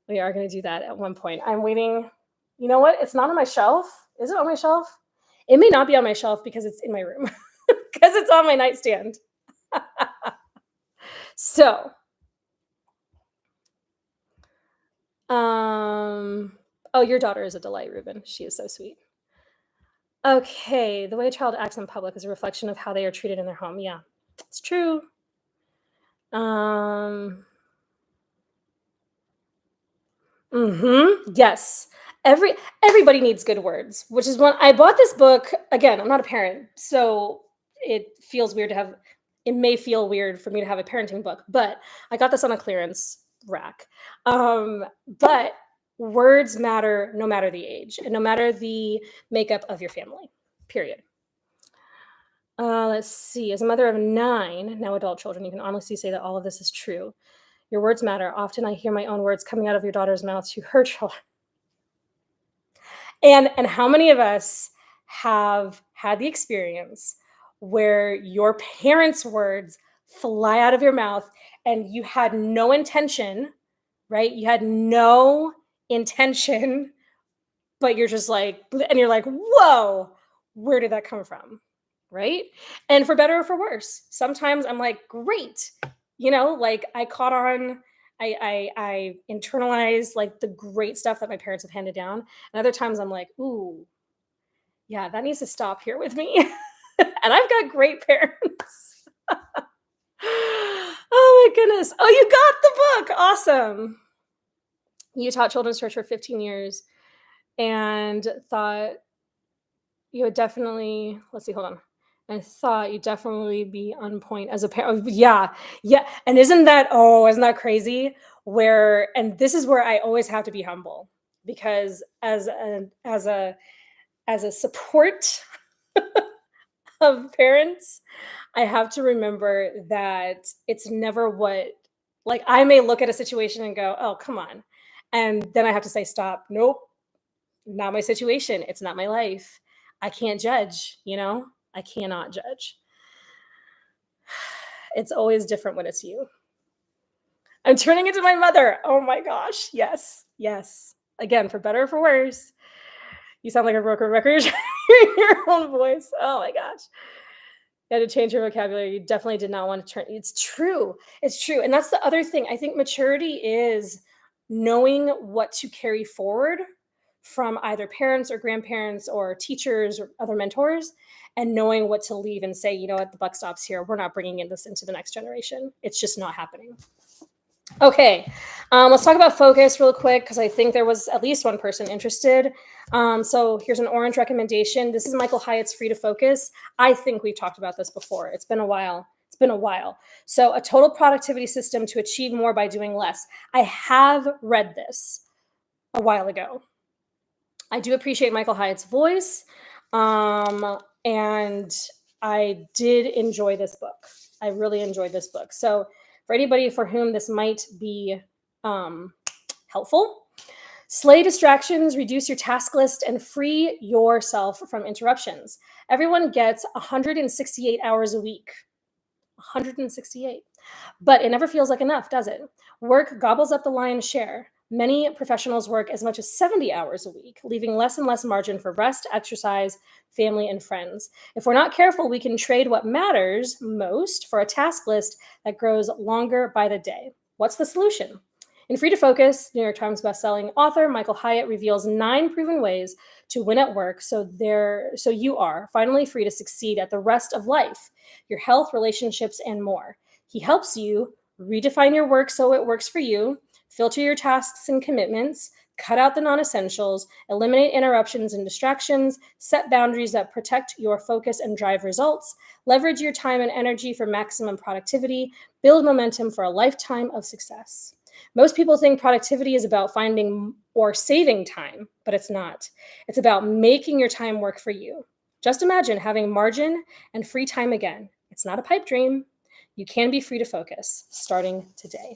We are gonna do that at one point. I'm waiting. You know what? It's not on my shelf. Is it on my shelf? It may not be on my shelf because it's in my room. Because it's on my nightstand. So, oh, your daughter is a delight, Ruben. She is so sweet. Okay, the way a child acts in public is a reflection of how they are treated in their home. Yeah, it's true. Yes. Everybody needs good words, which is when I bought this book. Again, I'm not a parent, so it feels weird to have. It may feel weird for me to have a parenting book, but I got this on a clearance rack. But words matter no matter the age and no matter the makeup of your family. Period. Let's see. As a mother of 9 now adult children, you can honestly say that all of this is true. Your words matter. Often I hear my own words coming out of your daughter's mouth to her children. And how many of us have had the experience where your parents' words fly out of your mouth and you had no intention, right? You had no intention, but you're just like, and you're like, whoa, where did that come from? Right? And for better or for worse, sometimes I'm like, great. Like I caught on, I internalized like the great stuff that my parents have handed down. And other times I'm like, ooh, yeah, that needs to stop here with me. And I've got great parents. Oh my goodness. Oh, you got the book. Awesome. You taught children's church for 15 years and thought you would definitely, let's see, hold on. I thought you'd definitely be on point as a parent. Yeah, yeah. And isn't that crazy? And this is where I always have to be humble because as a support of parents, I have to remember that it's never like I may look at a situation and go, oh, come on. And then I have to say, stop. Nope, not my situation. It's not my life. I can't judge, I cannot judge. It's always different when it's you. I'm turning into my mother. Oh my gosh. Yes. Yes. Again, for better or for worse. You sound like a broken record in your own voice. Oh my gosh. You had to change your vocabulary. You definitely did not want to turn. It's true. It's true. And that's the other thing. I think maturity is knowing what to carry forward from either parents or grandparents or teachers or other mentors, and knowing what to leave and say, you know what, the buck stops here. We're not bringing this into the next generation. It's just not happening. Okay, let's talk about focus real quick because I think there was at least one person interested. So here's an orange recommendation. This is Michael Hyatt's Free to Focus. I think we've talked about this before. It's been a while. So a total productivity system to achieve more by doing less. I have read this a while ago. I do appreciate Michael Hyatt's voice, and I did enjoy this book. I really enjoyed this book. So for anybody for whom this might be helpful, Slay distractions, reduce your task list, and free yourself from interruptions. Everyone gets 168 hours a week. 168. But it never feels like enough, does it? Work gobbles up the lion's share. Many professionals work as much as 70 hours a week, leaving less and less margin for rest, exercise, family, and friends. If we're not careful, we can trade what matters most for a task list that grows longer by the day. What's the solution? In Free to Focus, New York Times bestselling author Michael Hyatt reveals 9 proven ways to win at work so you are finally free to succeed at the rest of life, your health, relationships, and more. He helps you redefine your work so it works for you, filter your tasks and commitments, cut out the non-essentials, eliminate interruptions and distractions, set boundaries that protect your focus and drive results, leverage your time and energy for maximum productivity, build momentum for a lifetime of success. Most people think productivity is about finding or saving time, but it's not. It's about making your time work for you. Just imagine having margin and free time again. It's not a pipe dream. You can be free to focus starting today.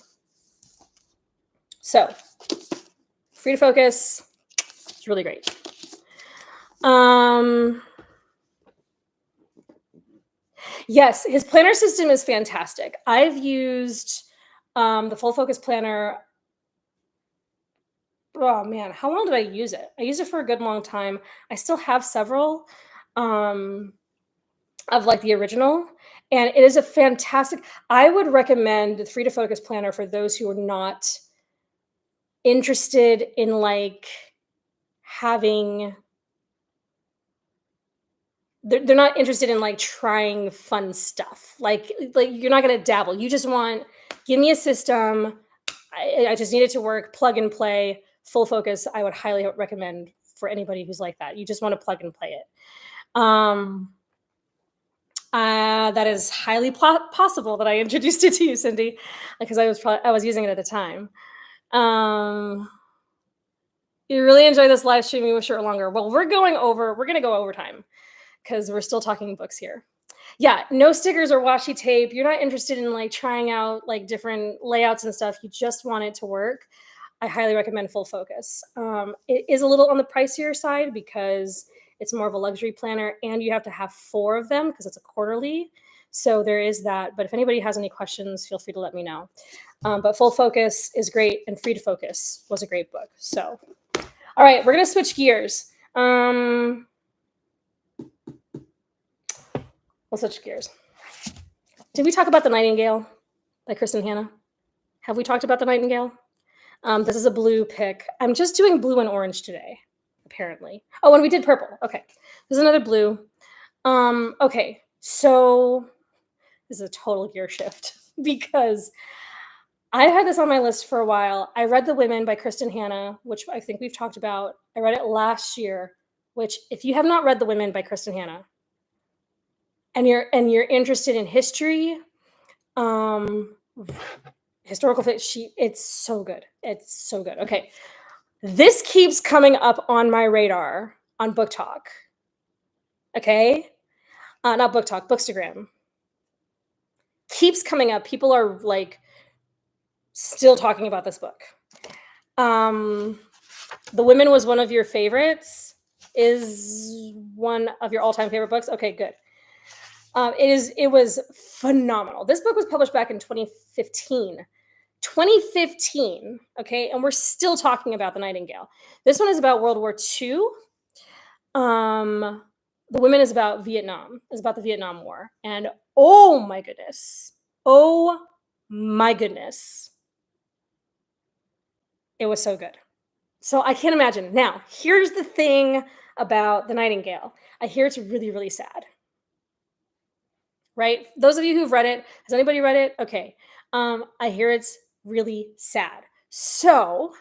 So, Free to Focus, it's really great. Yes, his planner system is fantastic. I've used the Full Focus Planner. Oh man, how long did I use it? I used it for a good long time. I still have several of like the original, and it is a fantastic. I would recommend the Free to Focus Planner for those who are not interested in like having. They're not interested in like trying fun stuff. Like you're not going to dabble. You just want, give me a system. I just need it to work. Plug and play. Full Focus. I would highly recommend for anybody who's like that. You just want to plug and play it. That is highly possible that I introduced it to you, Cindy, because I was using it at the time. You really enjoy this live stream. You wish it were longer. Well, we're going to go over time because we're still talking books here. Yeah, no stickers or washi tape. You're not interested in like trying out like different layouts and stuff. You just want it to work. I highly recommend Full Focus. It is a little on the pricier side because it's more of a luxury planner and you have to have 4 of them because it's a quarterly. So there is that. But if anybody has any questions, feel free to let me know. But Full Focus is great, and Free to Focus was a great book. So, all right, we're going to switch gears. We'll switch gears. Did we talk about The Nightingale by Kristen Hanna? Have we talked about The Nightingale? This is a blue pick. I'm just doing blue and orange today, apparently. Oh, and we did purple. Okay. There's another blue. Okay. So this is a total gear shift because I had this on my list for a while. I read The Women by Kristen Hanna, which I think we've talked about. I read it last year, which if you have not read The Women by Kristen Hanna, and you're interested in history, historical fiction, it's so good. It's so good. Okay. This keeps coming up on my radar on Book Talk. Okay. Not Book Talk, Bookstagram. Keeps coming up. People are like still talking about this book. The Women was one of your favorites. Is one of your all-time favorite books? Okay, good. It was phenomenal. This book was published back in 2015. 2015, okay, and we're still talking about The Nightingale. This one is about World War II. The Women is about Vietnam. It's about the Vietnam War. And oh my goodness. It was so good. So I can't imagine. Now, here's the thing about The Nightingale. I hear it's really, really sad. Right? Those of you who've read it, has anybody read it? Okay. I hear it's really sad. So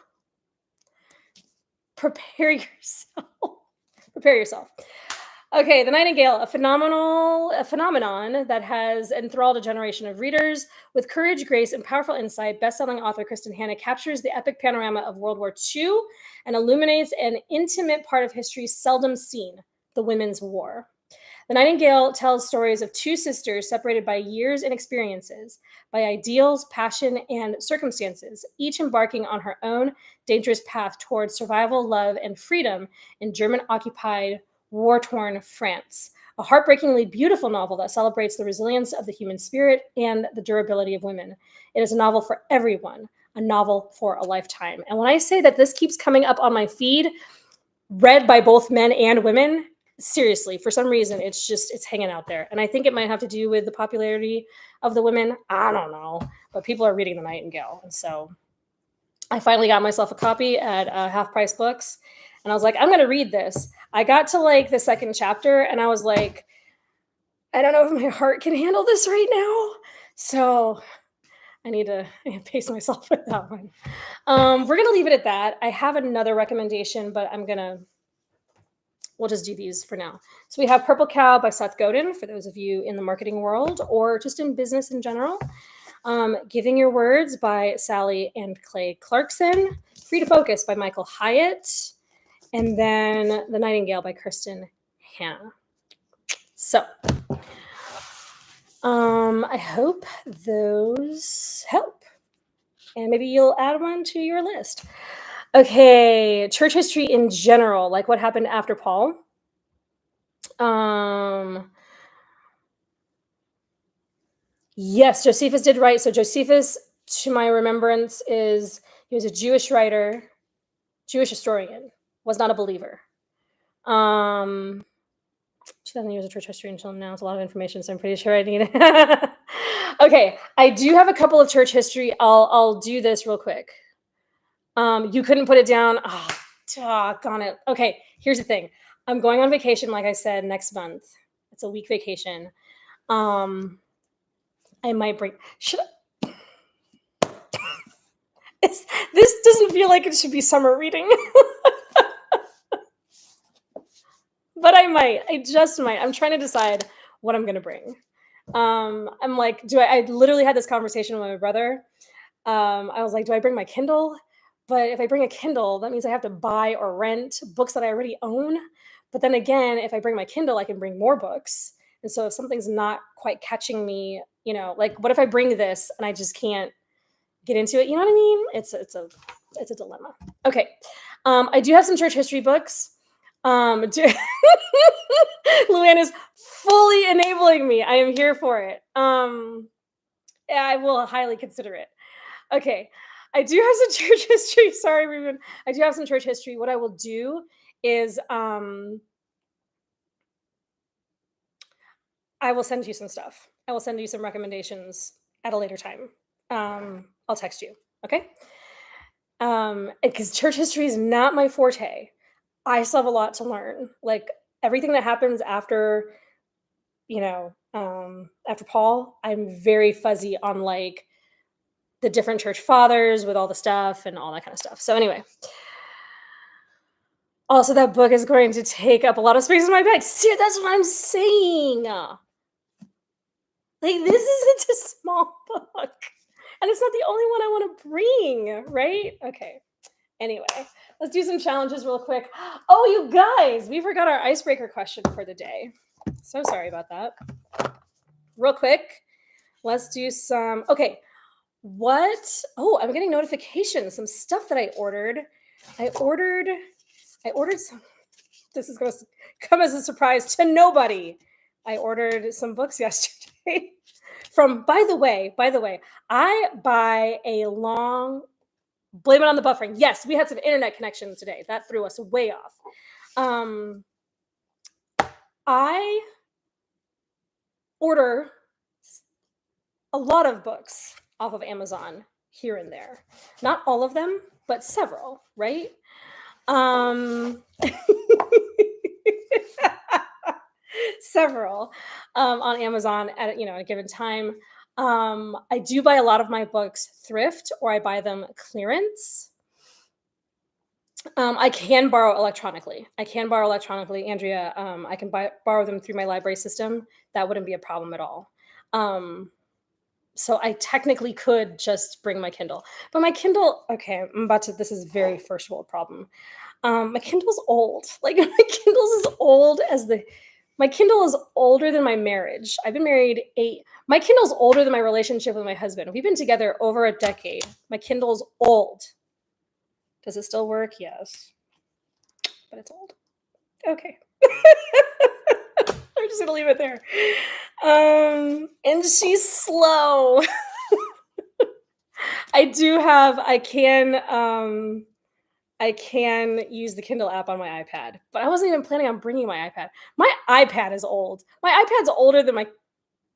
prepare yourself. Prepare yourself. Okay, The Nightingale, a phenomenon that has enthralled a generation of readers. With courage, grace, and powerful insight, best-selling author Kristen Hanna captures the epic panorama of World War II and illuminates an intimate part of history seldom seen, the Women's War. The Nightingale tells stories of two sisters separated by years and experiences, by ideals, passion, and circumstances, each embarking on her own dangerous path towards survival, love, and freedom in German occupied, war torn France. A heartbreakingly beautiful novel that celebrates the resilience of the human spirit and the durability of women. It is a novel for everyone, a novel for a lifetime. And when I say that this keeps coming up on my feed, read by both men and women, seriously, for some reason, it's hanging out there. And I think it might have to do with the popularity of the women. I don't know, but people are reading The Nightingale. And so I finally got myself a copy at Half Price Books. And I was like, I'm going to read this. I got to like the second chapter and I was like, I don't know if my heart can handle this right now. So I need to pace myself with that one. We're going to leave it at that. I have another recommendation, but we'll just do these for now. So we have Purple Cow by Seth Godin, for those of you in the marketing world or just in business in general. Giving Your Words by Sally and Clay Clarkson. Free to Focus by Michael Hyatt. And then The Nightingale by Kristen Hanna. So I hope those help. And maybe you'll add one to your list. Okay, church history in general, like what happened after Paul. Yes, Josephus did write. So Josephus, to my remembrance, he was a Jewish writer, Jewish historian, was not a believer. She doesn't use a church history until now. It's a lot of information, so I'm pretty sure I need it. Okay, I do have a couple of church history. I'll do this real quick. You couldn't put it down. Oh, doggone it. Okay, here's the thing. I'm going on vacation, like I said, next month. It's a week vacation. I might bring. This doesn't feel like it should be summer reading. But I might. I just might. I'm trying to decide what I'm going to bring. I'm like, I literally had this conversation with my brother. I was like, do I bring my Kindle? But if I bring a Kindle, that means I have to buy or rent books that I already own. But then again, if I bring my Kindle, I can bring more books. And so if something's not quite catching me, like what if I bring this and I just can't get into it? You know what I mean? It's a dilemma. Okay. I do have some church history books. Luann is fully enabling me. I am here for it. I will highly consider it. Okay. I do have some church history. Sorry, Ruben. I do have some church history. What I will do is I will send you some stuff. I will send you some recommendations at a later time. I'll text you. Okay. Because church history is not my forte. I still have a lot to learn. Like everything that happens after, after Paul, I'm very fuzzy on like the different church fathers with all the stuff and all that kind of stuff. So anyway, also that book is going to take up a lot of space in my bag. See, that's what I'm saying. Like this isn't a small book. And it's not the only one I want to bring, right? Okay. Anyway, let's do some challenges real quick. Oh, you guys, we forgot our icebreaker question for the day. So sorry about that. Real quick, let's do some, okay. I'm getting notifications, some stuff that I ordered. I ordered some, this is going to come as a surprise to nobody. I ordered some books yesterday from, by the way, I buy a long, blame it on the buffering. Yes, we had some internet connections today. That threw us way off. I order a lot of books off of Amazon here and there. Not all of them, but several, right? Several on Amazon at a given time. I do buy a lot of my books thrift or I buy them clearance. I can borrow electronically. Andrea. I can borrow them through my library system. That wouldn't be a problem at all. So I technically could just bring my Kindle. But my Kindle, okay, this is very first world problem. My Kindle's old. Like my Kindle's as old as My Kindle is older than my marriage. I've been married my Kindle's older than my relationship with my husband. We've been together over a decade. My Kindle's old. Does it still work? Yes. But it's old. Okay. I'm just gonna leave it there. And she's slow. I can use the Kindle app on my iPad, but I wasn't even planning on bringing my iPad. My iPad is old. My iPad's older than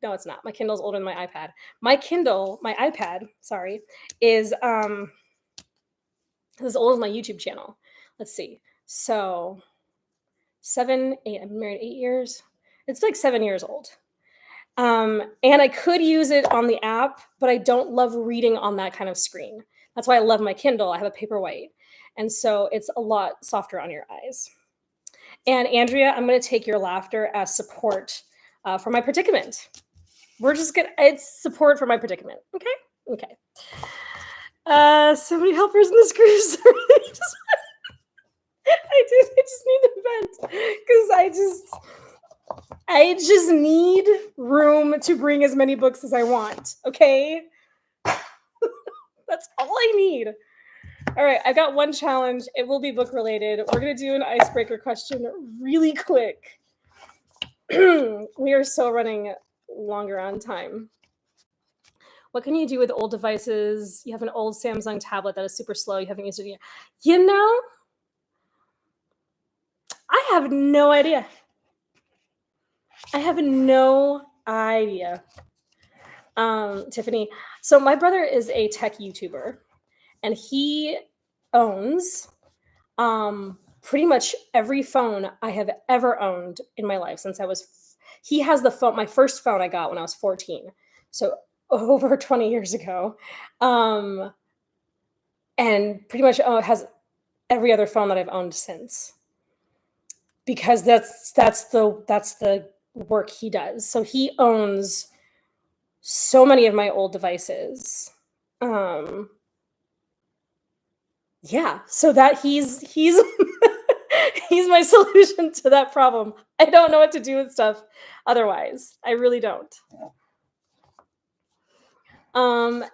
no, it's not. My Kindle's older than my iPad. My iPad, sorry, is as old as my YouTube channel. Let's see. So 7, 8, I've been married 8 years. It's like 7 years old. And I could use it on the app, but I don't love reading on that kind of screen. That's why I love my Kindle. I have a Paperwhite. And so it's a lot softer on your eyes. And Andrea, I'm going to take your laughter as support for my predicament. It's support for my predicament. Okay? Okay. So many helpers in this group. I just need to vent because I just need room to bring as many books as I want. Okay? That's all I need. All right, I've got one challenge. It will be book related. We're going to do an icebreaker question really quick. We are so running longer on time. What can you do with old devices? You have an old Samsung tablet that is super slow. You haven't used it yet. You know, I have no idea. I have no idea. Tiffany. So my brother is a tech YouTuber. And he owns pretty much every phone I have ever owned in my life since he has the phone, my first phone I got when I was 14. So over 20 years ago. And pretty much has every other phone that I've owned since. Because that's the work he does. So he owns so many of my old devices. Yeah, so that he's he's my solution to that problem. I don't know what to do with stuff otherwise. I really don't.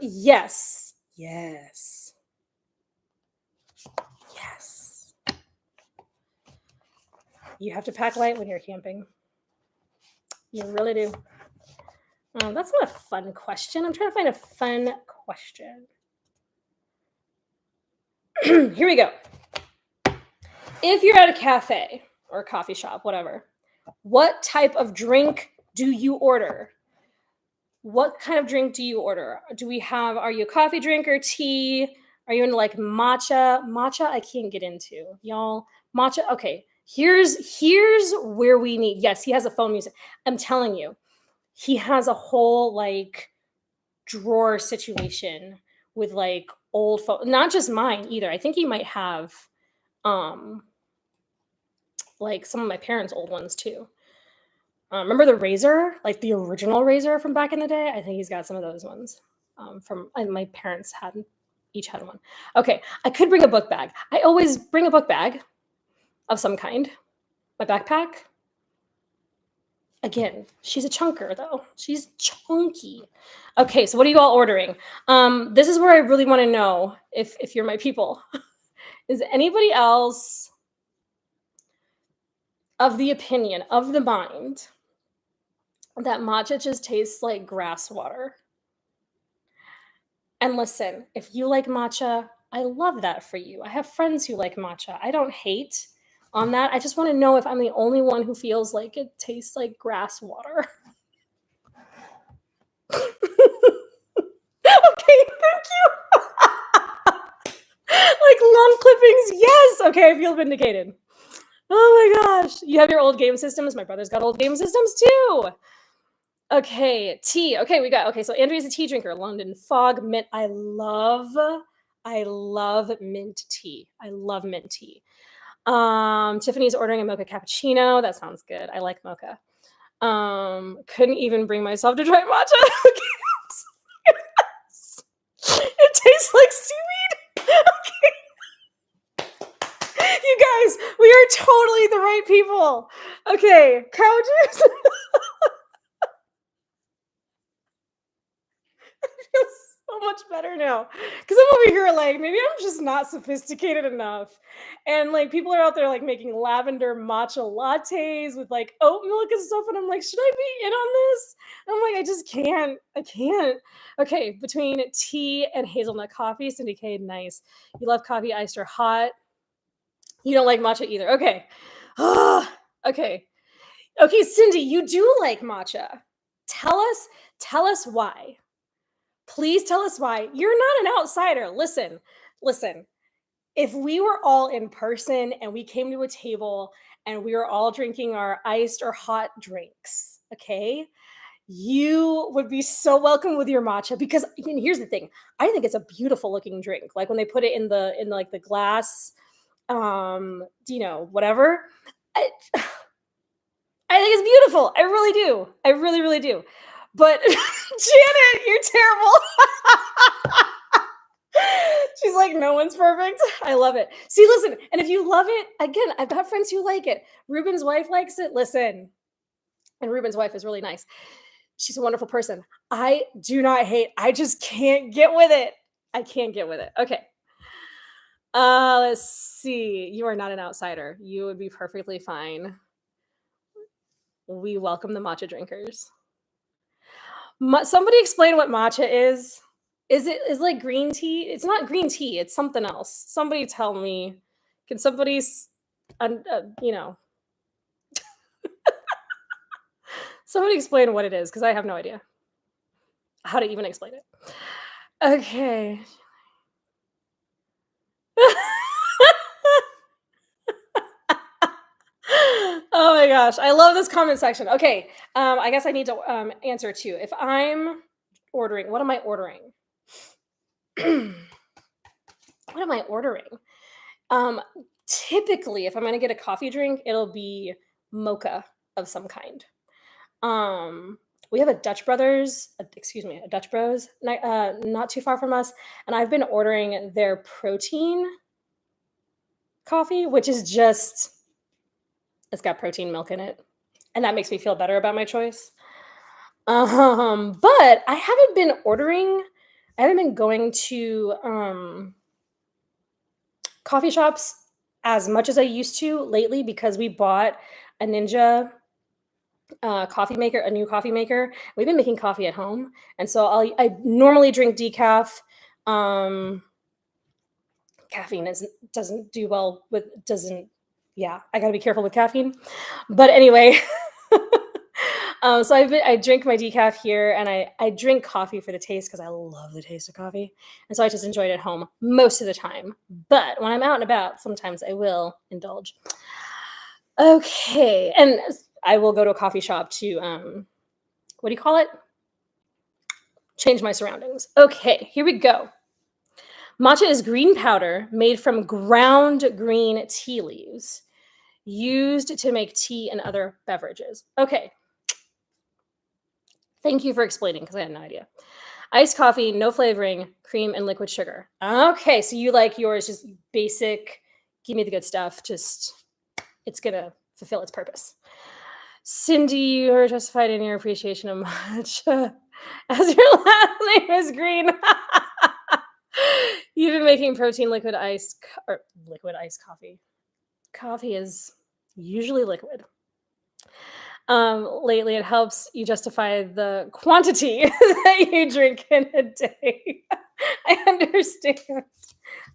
Yes. Yes. Yes. You have to pack light when you're camping. You really do. That's not a fun question. I'm trying to find a fun question. Here we go. If you're at a cafe or a coffee shop, whatever, what type of drink do you order? What kind of drink do you order? Are you a coffee drinker, tea? Are you into like matcha? Matcha, I can't get into. Y'all, matcha, okay. Here's where we need, yes, he has a phone music. I'm telling you, he has a whole like drawer situation with like old phone, not just mine either. I think he might have like some of my parents' old ones too. Remember the Razor, like the original Razor from back in the day? I think he's got some of those ones. And my parents each had one. Okay, I could bring a book bag. I always bring a book bag of some kind. My backpack. Again, she's a chunker though. She's chunky. Okay, so what are you all ordering? This is where I really want to know if you're my people. Is anybody else of the opinion, of the mind, that matcha just tastes like grass water? And listen, if you like matcha, I love that for you. I have friends who like matcha. I don't hate on that. I just want to know if I'm the only one who feels like it tastes like grass water. Okay, thank you. Like lawn clippings, yes. Okay, I feel vindicated. Oh my gosh. You have your old game systems. My brother's got old game systems too. Okay, tea. Okay, so Andrea's a tea drinker. London Fog, mint. I love mint tea. I love mint tea. Tiffany's ordering a mocha cappuccino. That sounds good. I like mocha. Couldn't even bring myself to try matcha. It tastes like seaweed. Okay. You guys, we are totally the right people. Okay, cow juice. Feels so much better now because I'm over here like maybe I'm just not sophisticated enough, and like people are out there like making lavender matcha lattes with like oat milk and stuff, and I'm like, should I be in on this? And I'm like, I just can't. I can't. Okay, between tea and hazelnut coffee, Cindy K, nice. You love coffee iced or hot. You don't like matcha either. Okay. Okay. Okay, Cindy, you do like matcha. Tell us, tell us why. Please tell us why. You're not an outsider. Listen. If we were all in person and we came to a table and we were all drinking our iced or hot drinks, okay? You would be so welcome with your matcha because here's the thing. I think it's a beautiful looking drink. Like when they put it in like the glass whatever. I, I think it's beautiful. I really do. I really, really do. But Janet, you're terrible. She's like, no one's perfect. I love it. See, listen, and if you love it, again, I've got friends who like it. Ruben's wife likes it. Listen, and Ruben's wife is really nice. She's a wonderful person. I do not hate. I just can't get with it. I can't get with it. Okay. Let's see. You are not an outsider. You would be perfectly fine. We welcome the matcha drinkers. Somebody explain what matcha is. Is like green tea? It's not green tea. It's something else. Somebody tell me. Can somebody, somebody explain what it is? Because I have no idea how to even explain it. Okay. Oh my gosh, I love this comment section. Okay, I guess I need to answer too. If I'm ordering, what am I ordering? What am I ordering? Typically, if I'm gonna get a coffee drink, it'll be mocha of some kind. We have a Dutch Brothers, a Dutch Bros, not too far from us, and I've been ordering their protein coffee, which is just it's got protein milk in it, and that makes me feel better about my choice. But I haven't been ordering. I haven't been going to coffee shops as much as I used to lately because we bought a Ninja coffee maker, a new coffee maker. We've been making coffee at home, and so I normally drink decaf. Caffeine doesn't do well with doesn't. Yeah, I gotta be careful with caffeine. But anyway, so I drink my decaf here, and I drink coffee for the taste because I love the taste of coffee, and so I just enjoy it at home most of the time. But when I'm out and about, sometimes I will indulge. Okay, and I will go to a coffee shop to what do you call it? Change my surroundings. Okay, here we go. Matcha is green powder made from ground green tea leaves used to make tea and other beverages. Okay. Thank you for explaining because I had no idea. Iced coffee, no flavoring, cream, and liquid sugar. Okay, so you like yours just basic, give me the good stuff, just it's going to fulfill its purpose. Cindy, you are justified in your appreciation of matcha as your last name is green. You've been making protein liquid iced coffee. Coffee is usually liquid. Lately, it helps you justify the quantity that you drink in a day. I understand.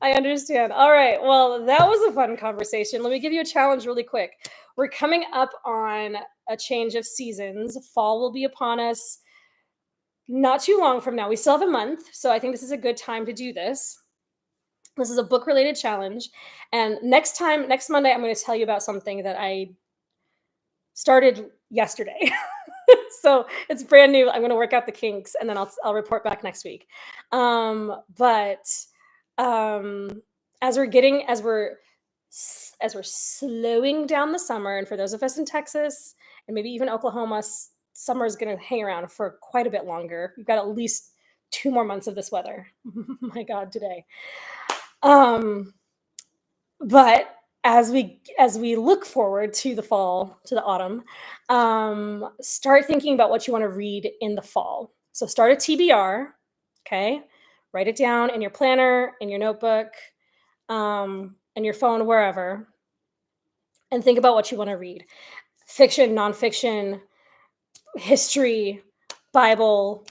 I understand. All right. Well, that was a fun conversation. Let me give you a challenge really quick. We're coming up on a change of seasons. Fall will be upon us not too long from now. We still have a month. So I think this is a good time to do this. This is a book related challenge. And next Monday, I'm going to tell you about something that I started yesterday. So it's brand new. I'm going to work out the kinks and then I'll report back next week. But as we're slowing down the summer, and for those of us in Texas and maybe even Oklahoma, summer is going to hang around for quite a bit longer. We've got at least 2 more months of this weather. My God, today. But as we look forward to the fall, to the autumn, start thinking about what you want to read in the fall. So start a TBR, okay? Write it down in your planner, in your notebook, in your phone, wherever, and think about what you want to read. Fiction, nonfiction, history, Bible,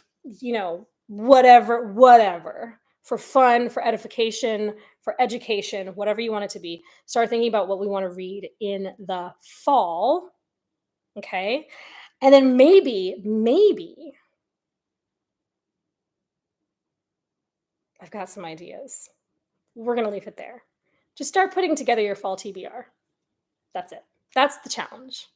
whatever, for fun, for edification, for education, whatever you want it to be. Start thinking about what we want to read in the fall. Okay. And then maybe I've got some ideas. We're going to leave it there. Just start putting together your fall TBR. That's it. That's the challenge.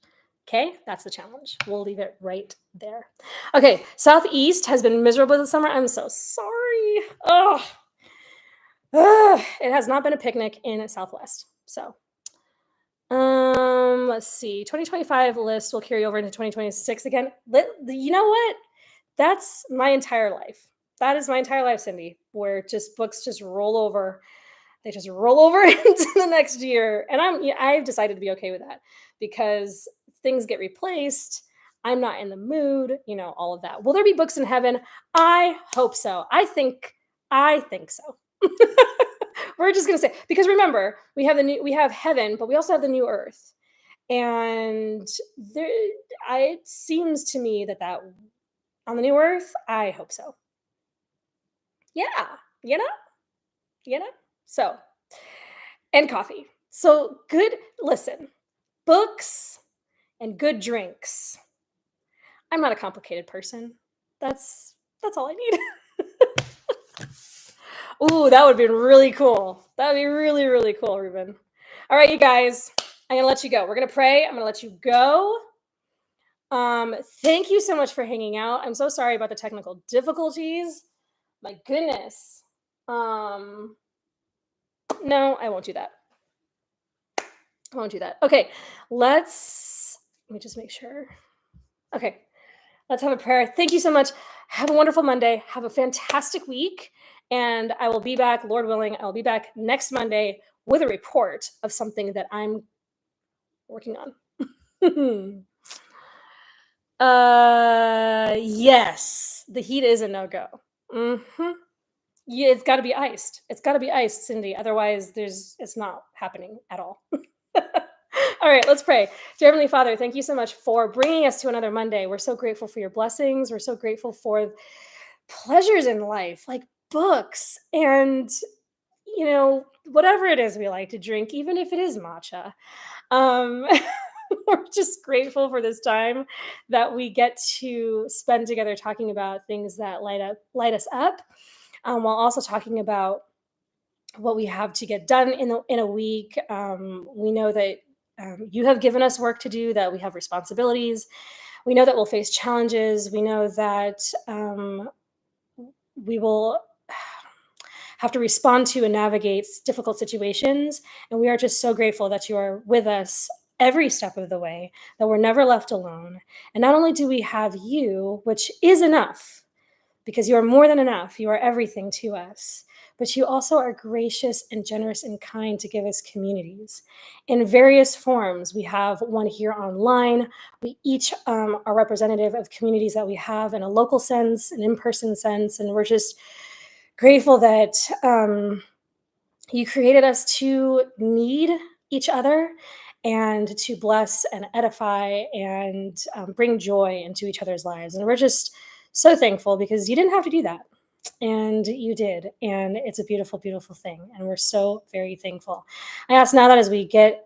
Okay, that's the challenge. We'll leave it right there. Okay, Southeast has been miserable this summer. I'm so sorry. Oh, it has not been a picnic in Southwest. So, let's see. 2025 list will carry over into 2026 again. You know what? That's my entire life. That is my entire life, Cindy, where just books just roll over. They just roll over into the next year. And I've decided to be okay with that because things get replaced. I'm not in the mood, all of that. Will there be books in heaven? I hope so. I think so. We're just gonna say, because remember, we have heaven, but we also have the new earth. And it seems to me that on the new earth, I hope so. Yeah, you know, you know. So, and coffee. So good. Listen, books and good drinks. I'm not a complicated person. That's all I need. Ooh, that would be really cool. That would be really, really cool, Ruben. All right, you guys, I'm gonna let you go. We're gonna pray. I'm gonna let you go. Thank you so much for hanging out. I'm so sorry about the technical difficulties. My goodness. No, I won't do that. I won't do that. Okay, let me just make sure. Okay, let's have a prayer. Thank you so much. Have a wonderful Monday. Have a fantastic week. And I will be back, Lord willing, I'll be back next Monday with a report of something that I'm working on. Yes, the heat is a no-go. Yeah, it's got to be iced. It's got to be iced, Cindy. Otherwise, it's not happening at all. All right, let's pray. Dear Heavenly Father, thank you so much for bringing us to another Monday. We're so grateful for your blessings. We're so grateful for pleasures in life, like books and, whatever it is we like to drink, even if it is matcha. Um, we're just grateful for this time that we get to spend together talking about things that light us up, while also talking about what we have to get done in a week. We know that you have given us work to do, that we have responsibilities. We know that we'll face challenges. We know that we will have to respond to and navigate difficult situations. And we are just so grateful that you are with us every step of the way, that we're never left alone. And not only do we have you, which is enough, because you are more than enough, you are everything to us, but you also are gracious and generous and kind to give us communities in various forms. We have one here online. We each are representative of communities that we have in a local sense, an in-person sense, and we're just grateful that you created us to need each other and to bless and edify and bring joy into each other's lives. And we're just so thankful because you didn't have to do that. And you did. And it's a beautiful, beautiful thing. And we're so very thankful. I ask now that as we get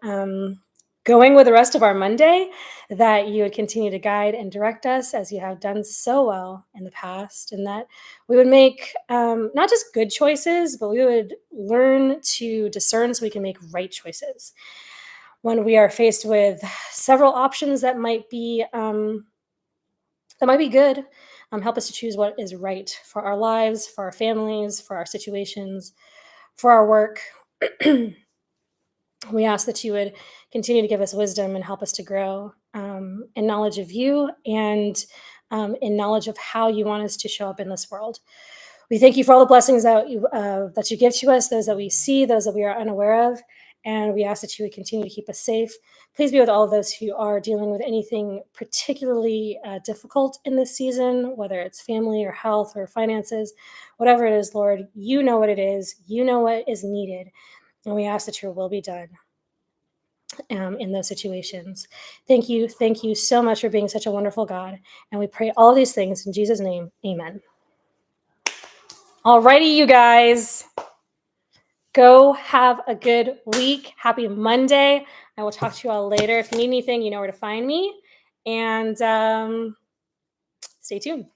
going with the rest of our Monday, that you would continue to guide and direct us as you have done so well in the past, and that we would make not just good choices, but we would learn to discern so we can make right choices when we are faced with several options that might be good. Help us to choose what is right for our lives, for our families, for our situations, for our work. We ask that you would continue to give us wisdom and help us to grow in knowledge of you and in knowledge of how you want us to show up in this world. We thank you for all the blessings that you give to us, those that we see, those that we are unaware of. And we ask that you would continue to keep us safe. Please be with all of those who are dealing with anything particularly difficult in this season, whether it's family or health or finances, whatever it is, Lord, you know what it is. You know what is needed. And we ask that your will be done in those situations. Thank you. Thank you so much for being such a wonderful God. And we pray all these things in Jesus' name. Amen. Alrighty, you guys. Go have a good week. Happy Monday. I will talk to you all later. If you need anything, you know where to find me. And stay tuned.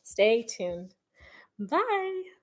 Stay tuned. Bye.